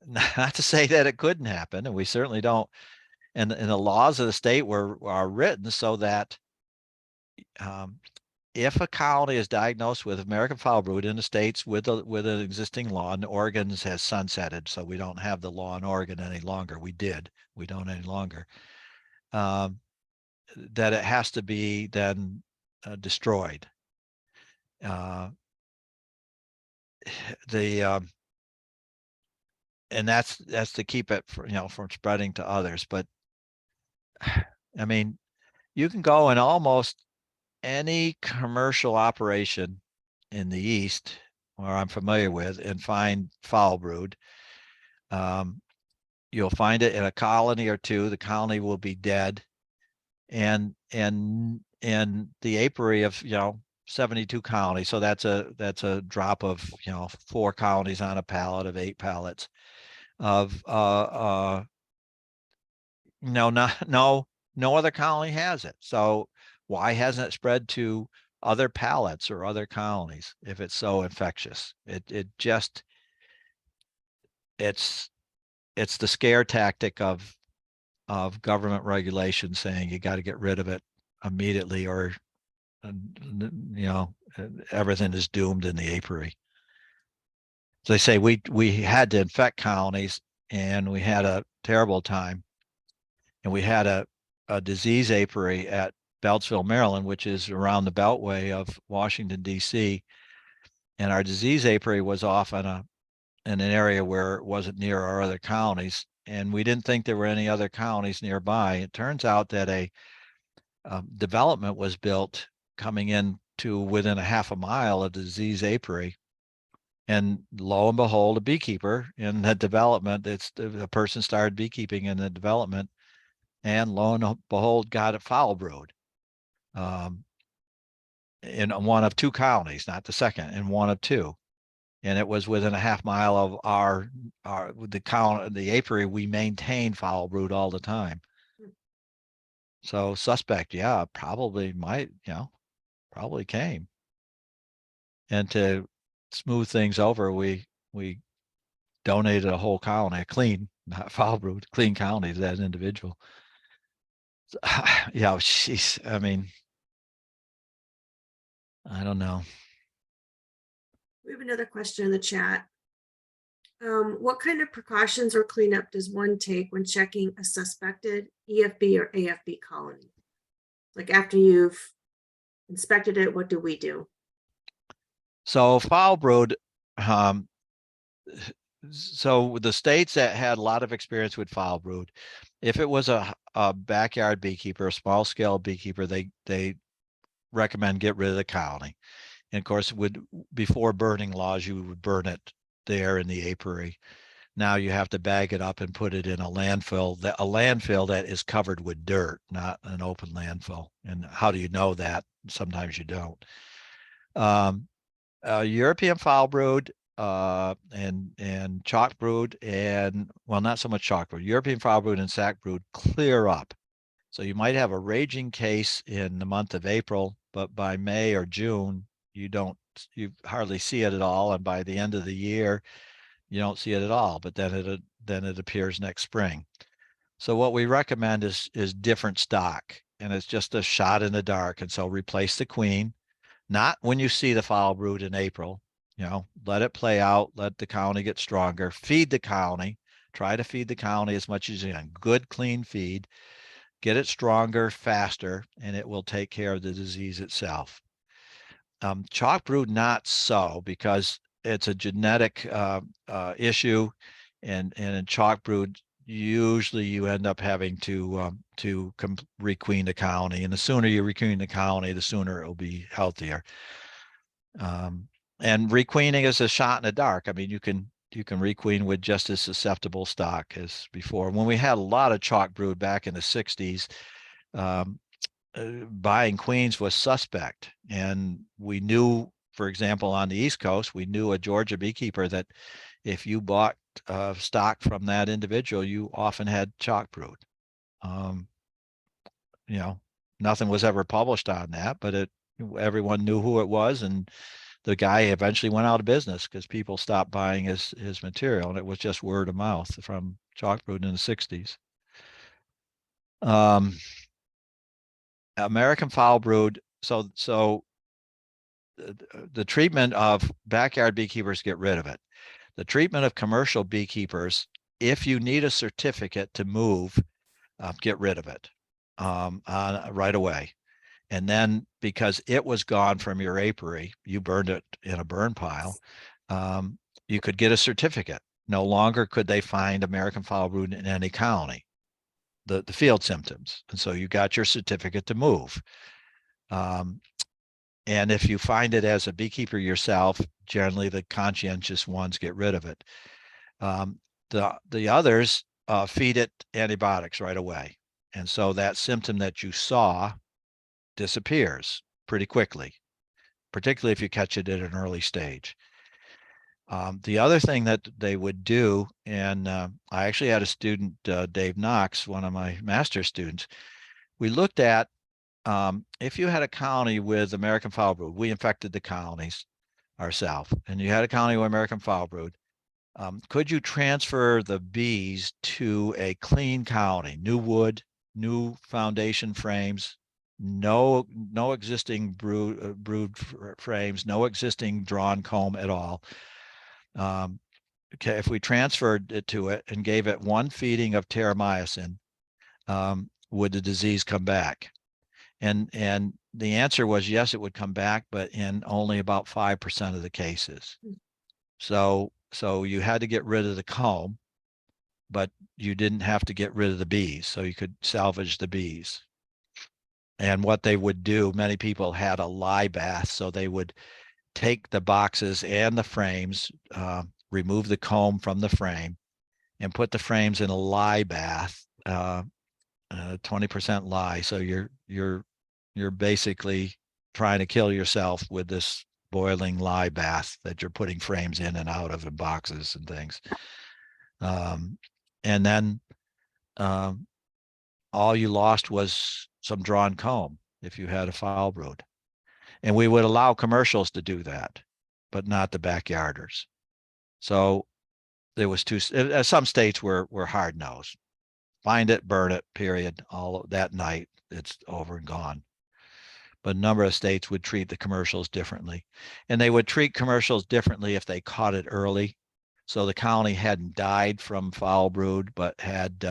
Speaker 2: not to say that it couldn't happen, and we certainly don't. And the laws of the state are written so that if a colony is diagnosed with American foul brood in the states with an existing law, and Oregon has sunsetted, so we don't have the law in Oregon any longer. We don't any longer. That it has to be then destroyed. And that's to keep it from spreading to others. But I mean, you can go in almost any commercial operation in the East, where I'm familiar with, and find foul brood. You'll find it in a colony or two. The colony will be dead, and the apiary of 72 colonies. So that's a drop of 4 colonies on a pallet of 8 pallets of no other colony has it. So why hasn't it spread to other pallets or other colonies if it's so infectious? It's the scare tactic of government regulation saying you got to get rid of it immediately, or everything is doomed in the apiary. So they say we had to infect colonies, and we had a terrible time. And we had a disease apiary at Beltsville, Maryland, which is around the beltway of Washington, D.C. And our disease apiary was off in an area where it wasn't near our other colonies. And we didn't think there were any other colonies nearby. It turns out that a development was built coming in to within a half a mile of the disease apiary. And lo and behold, a beekeeper in the development, the person started beekeeping in the development, and lo and behold, got a foul brood in one of 2 colonies, not the second, in one of 2. And it was within a half mile of the apiary. We maintained foul brood all the time. So suspect, yeah, probably probably came. And to smooth things over, we donated a whole colony, a clean, not foul brood, clean colony to that individual. Yeah, jeez. I mean, I don't know.
Speaker 1: We have another question in the chat. What kind of precautions or cleanup does one take when checking a suspected EFB or AFB colony? Like after you've inspected it, what do we do?
Speaker 2: So foul brood, so the states that had a lot of experience with foul brood, if it was a backyard beekeeper, a small scale beekeeper, they recommend get rid of the colony. And of course, before burning laws, you would burn it there in the apiary. Now you have to bag it up and put it in a landfill that is covered with dirt, not an open landfill. And how do you know that? Sometimes you don't. European foul brood and chalk brood, and well, not so much chalk brood, European foul brood and sac brood clear up. So you might have a raging case in the month of April, but by May or June, you hardly see it at all. And by the end of the year, you don't see it at all, but then it appears next spring. So what we recommend is different stock, and it's just a shot in the dark. And so replace the queen, not when you see the foul brood in April, let it play out, let the colony get stronger, feed the colony, try to feed the colony as much as you can, good clean feed, get it stronger, faster, and it will take care of the disease itself. Chalk brood, not so, because it's a genetic issue, and in chalk brood, usually you end up having to requeen the colony, and the sooner you requeen the colony, the sooner it will be healthier. And requeening is a shot in the dark. I mean, you can requeen with just as susceptible stock as before. When we had a lot of chalk brood back in the 60s, buying queens was suspect. And we knew, for example, on the East Coast, we knew a Georgia beekeeper that if you bought stock from that individual, you often had chalk brood. Nothing was ever published on that, but everyone knew who it was, and the guy eventually went out of business because people stopped buying his material, and it was just word of mouth from chalk brood in the 60s. American foul brood. So the treatment of backyard beekeepers, get rid of it. The treatment of commercial beekeepers, if you need a certificate to move, get rid of it right away. And then because it was gone from your apiary, you burned it in a burn pile, you could get a certificate. No longer could they find American foul brood in any colony, the field symptoms. And so you got your certificate to move. And if you find it as a beekeeper yourself, generally the conscientious ones get rid of it. The others feed it antibiotics right away. And so that symptom that you saw disappears pretty quickly, particularly if you catch it at an early stage. The other thing that they would do, and I actually had a student, Dave Knox, one of my master's students, we looked at if you had a colony with American foul brood, we infected the colonies ourselves, and you had a colony with American foul brood, could you transfer the bees to a clean colony, new wood, new foundation frames, no existing brood frames, no existing drawn comb at all. Okay, if we transferred it to it and gave it one feeding of terramycin, would the disease come back? And the answer was yes, it would come back, but in only about 5% of the cases. So you had to get rid of the comb, but you didn't have to get rid of the bees, so you could salvage the bees. And what they would do, many people had a lye bath, so they would take the boxes and the frames, remove the comb from the frame, and put the frames in a lye bath, 20% lye. So you're basically trying to kill yourself with this boiling lye bath that you're putting frames in and out of in boxes and things. And then all you lost was some drawn comb if you had a foul brood. And we would allow commercials to do that, but not the backyarders. So there was some states were hard nosed. Find it, burn it, period. All of that night, it's over and gone. but a number of states would treat the commercials differently. And they would treat commercials differently if they caught it early. So the colony hadn't died from foul brood, but had,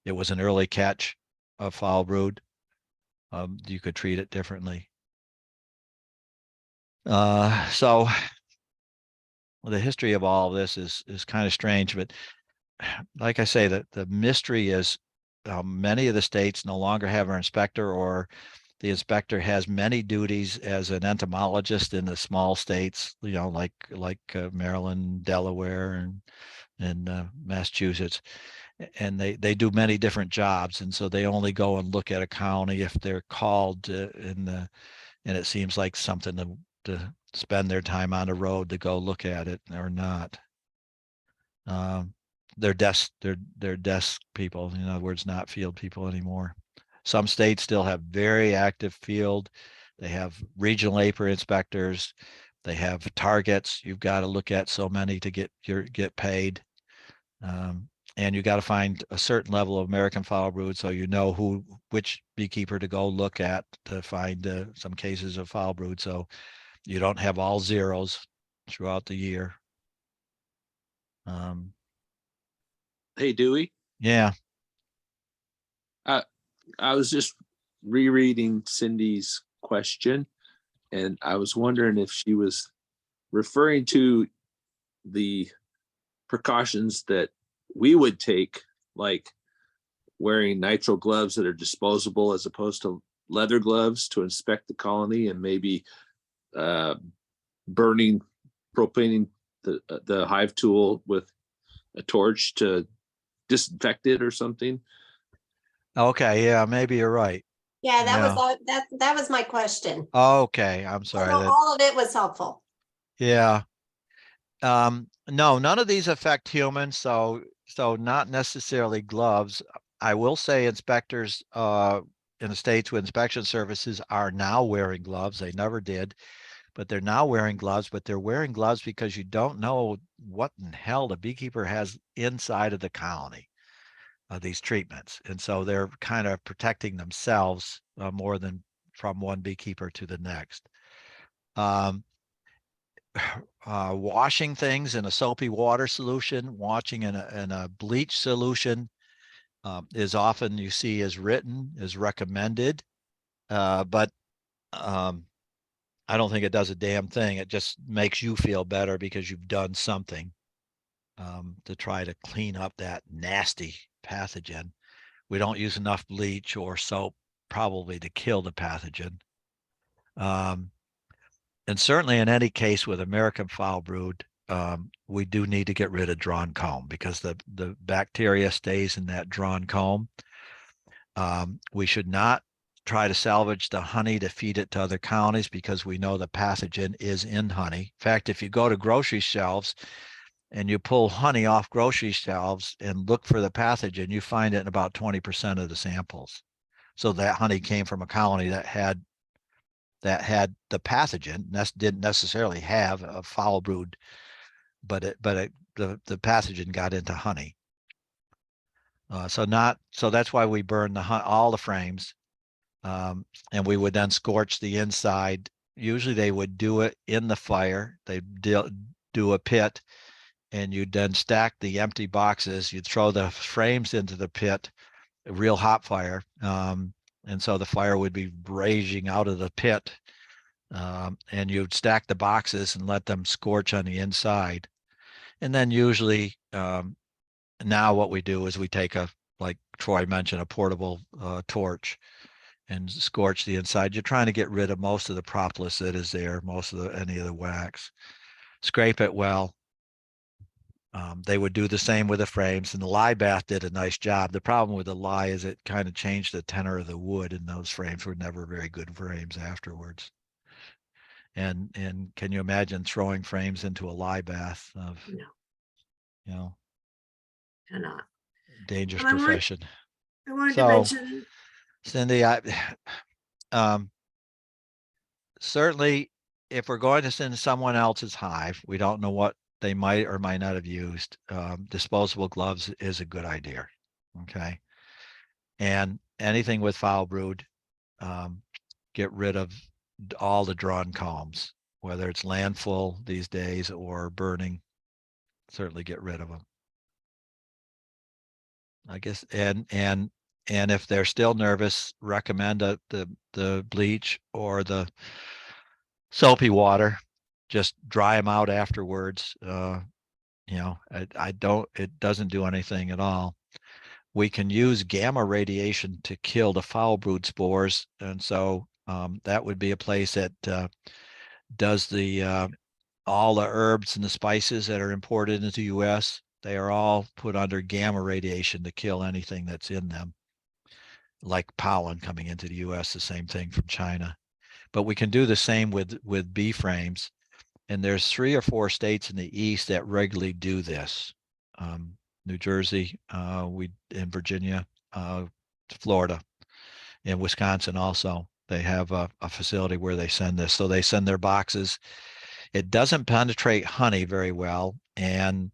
Speaker 2: it was an early catch of foul brood. You could treat it differently. So the history of all of this is kind of strange, but like I say, the mystery is many of the states no longer have an inspector, or the inspector has many duties as an entomologist in the small states, you know, like Maryland, Delaware, and Massachusetts. And they do many different jobs, and so they only go and look at a county if they're called and it seems like something to spend their time on the road to go look at it or not. They're desk people, in other words, not field people anymore. Some states still have very active field. They have regional apiary inspectors. They have targets. You've got to look at so many to get paid. And you got to find a certain level of American foul brood, so you know which beekeeper to go look at to find some cases of foul brood. So you don't have all zeros throughout the year.
Speaker 10: Hey, Dewey,
Speaker 2: Yeah.
Speaker 10: I was just rereading Cindy's question, and I was wondering if she was referring to the precautions that we would take, like wearing nitrile gloves that are disposable as opposed to leather gloves to inspect the colony, and maybe burning propane the hive tool with a torch to disinfect it or something.
Speaker 2: Okay. Yeah, maybe you're right.
Speaker 11: Yeah, that
Speaker 2: Yeah.
Speaker 11: was all, that was my question.
Speaker 2: Okay. I'm
Speaker 11: I
Speaker 2: sorry.
Speaker 11: know all of it was helpful.
Speaker 2: Yeah. No, none of these affect humans, so not necessarily gloves. I will say inspectors in the states with inspection services are now wearing gloves. They never did, but they're now wearing gloves, but they're wearing gloves because you don't know what in hell the beekeeper has inside of the colony of these treatments. And so they're kind of protecting themselves more than from one beekeeper to the next. Washing things in a soapy water solution, washing in a bleach solution is often you see is written, is recommended, but I don't think it does a damn thing. It just makes you feel better because you've done something to try to clean up that nasty pathogen. We don't use enough bleach or soap probably to kill the pathogen. And certainly in any case with American foul brood, we do need to get rid of drawn comb because the bacteria stays in that drawn comb. We should not try to salvage the honey to feed it to other colonies because we know the pathogen is in honey. In fact, if you go to grocery shelves and you pull honey off grocery shelves and look for the pathogen, you find it in about 20% of the samples. So that honey came from a colony that had the pathogen, didn't necessarily have a foul brood, but the pathogen got into honey. So that's why we burn all the frames, and we would then scorch the inside. Usually they would do it in the fire. They do a pit, and you'd then stack the empty boxes. You'd throw the frames into the pit, a real hot fire. And so the fire would be raging out of the pit, and you'd stack the boxes and let them scorch on the inside. And then usually now what we do is we take like Troy mentioned, a portable torch and scorch the inside. You're trying to get rid of most of the propolis that is there, any of the wax. Scrape it well. They would do the same with the frames, and the lye bath did a nice job. The problem with the lye is it kind of changed the tenor of the wood, and those frames were never very good frames afterwards. And can you imagine throwing frames into a lye bath of,
Speaker 1: No. Cannot.
Speaker 2: Dangerous
Speaker 1: I
Speaker 2: profession.
Speaker 1: wanted to
Speaker 2: So,
Speaker 1: mention,
Speaker 2: Cindy, certainly if we're going to send someone else's hive, we don't know what they might or might not have used. Disposable gloves is a good idea. Okay. And anything with foul brood, get rid of all the drawn combs, whether it's landfill these days or burning. Certainly get rid of them. I guess, and if they're still nervous, recommend the bleach or the soapy water. Just dry them out afterwards. You know, it doesn't do anything at all. We can use gamma radiation to kill the foul brood spores. And so that would be a place that does the all the herbs and the spices that are imported into the US. They are all put under gamma radiation to kill anything that's in them. Like pollen coming into the US, the same thing from China. But we can do the same with bee frames. And there's 3 or 4 states in the East that regularly do this. New Jersey, in Virginia, Florida, in Wisconsin also. They have a facility where they send this. So they send their boxes. It doesn't penetrate honey very well. And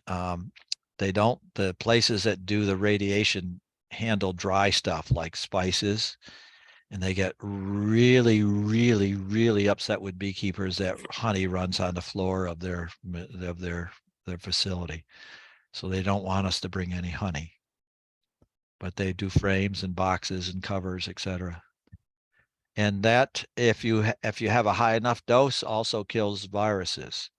Speaker 2: the places that do the radiation handle dry stuff like spices. And they get really, really, really upset with beekeepers that honey runs on the floor of their facility. So they don't want us to bring any honey. But they do frames and boxes and covers, etc. And that, if you have a high enough dose, also kills viruses.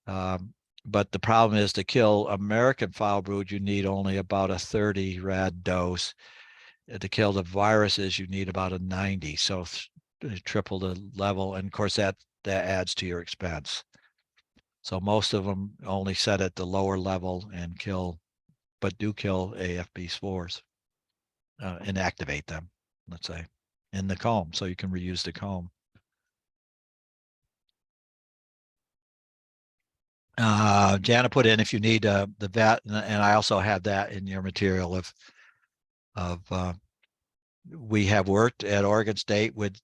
Speaker 2: But the problem is, to kill American foul brood, you need only about a 30 rad dose. To kill the viruses, you need about a 90. So triple the level. And of course, that adds to your expense. So most of them only set at the lower level and kill, but do kill AFB spores, inactivate them, let's say, in the comb. So you can reuse the comb. Jana put in, if you need the vet, and I also have that in your material we have worked at Oregon State with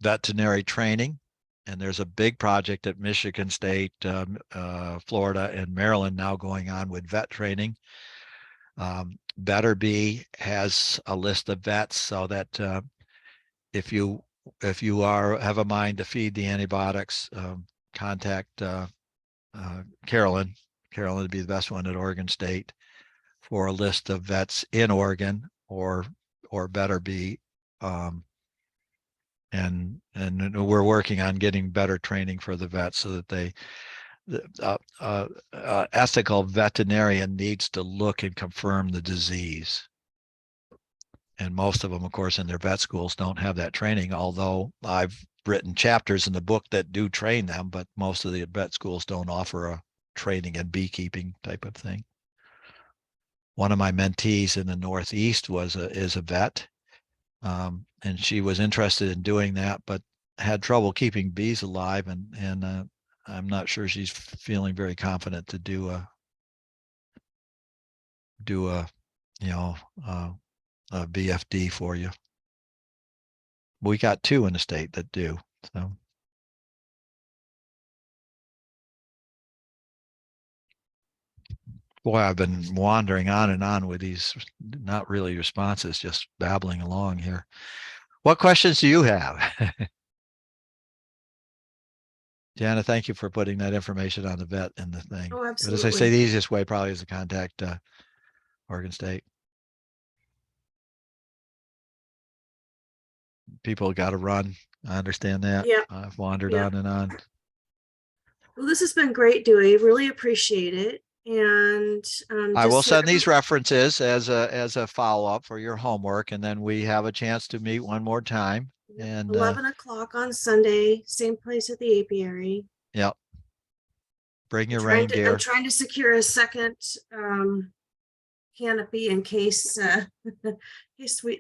Speaker 2: veterinary training, and there's a big project at Michigan State, Florida, and Maryland now going on with vet training. Better Bee has a list of vets, so that if you have a mind to feed the antibiotics, contact Carolyn. Carolyn would be the best one at Oregon State for a list of vets in Oregon, or Better Bee. And we're working on getting better training for the vets, so that ethical veterinarian needs to look and confirm the disease. And most of them, of course, in their vet schools don't have that training, although I've written chapters in the book that do train them, but most of the vet schools don't offer a training in beekeeping type of thing. One of my mentees in the Northeast is a vet, and she was interested in doing that, but had trouble keeping bees alive, and I'm not sure she's feeling very confident to do a BFD for you. We got 2 in the state that do. So. Boy, I've been wandering on and on with these not really responses, just babbling along here. What questions do you have? Jana, thank you for putting that information on the vet and the thing.
Speaker 1: Oh,
Speaker 2: But as I
Speaker 1: absolutely.
Speaker 2: say, the easiest way probably is to contact Oregon State. People got to run. I understand that.
Speaker 1: Yeah.
Speaker 2: I've wandered
Speaker 1: Yeah.
Speaker 2: on and on.
Speaker 1: Well, this has been great, Dewey. Really appreciate it. And
Speaker 2: I
Speaker 1: just
Speaker 2: will
Speaker 1: so
Speaker 2: send these references as a follow-up for your homework, and then we have a chance to meet one more time. And
Speaker 1: 11 o'clock on Sunday, same place at the apiary.
Speaker 2: yep. Bring your
Speaker 1: I'm
Speaker 2: reindeer.
Speaker 1: trying to secure a second canopy in case the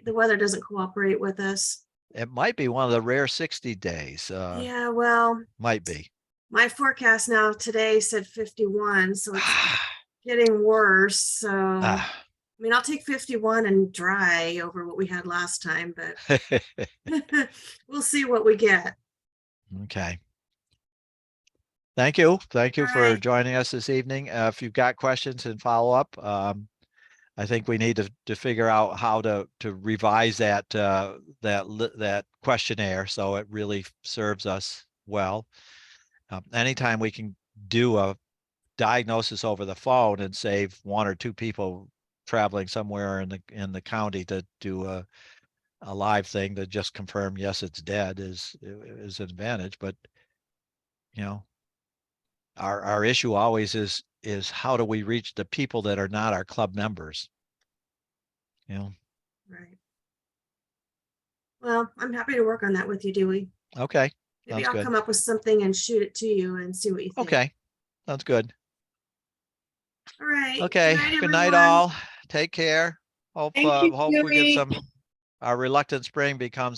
Speaker 1: weather doesn't cooperate with us.
Speaker 2: It might be one of the rare 60 days.
Speaker 1: Yeah, well,
Speaker 2: Might be.
Speaker 1: my forecast now today said 51, so it's getting worse. So I mean, I'll take 51 and dry over what we had last time, but we'll see what we get.
Speaker 2: Okay. Thank you. Thank you
Speaker 1: All
Speaker 2: for
Speaker 1: right.
Speaker 2: joining us this evening. If you've got questions and follow up, I think we need to figure out how to revise that, that questionnaire so it really serves us well. Anytime we can do a diagnosis over the phone and save 1 or 2 people traveling somewhere in the county to do a live thing to just confirm, yes, it's dead is an advantage. But, you know, our issue always is how do we reach the people that are not our club members? You know,
Speaker 1: Right. Well, I'm happy to work on that with you, Dewey.
Speaker 2: okay,
Speaker 1: Maybe
Speaker 2: sounds
Speaker 1: I'll
Speaker 2: good.
Speaker 1: come up with something and shoot it to you and see what you think.
Speaker 2: Okay, sounds good.
Speaker 1: All right.
Speaker 2: Okay, good night
Speaker 1: everyone.
Speaker 2: all. Take care. Hope,
Speaker 7: Thank you,
Speaker 2: hope we get
Speaker 7: Dewey.
Speaker 2: some, our reluctant spring becomes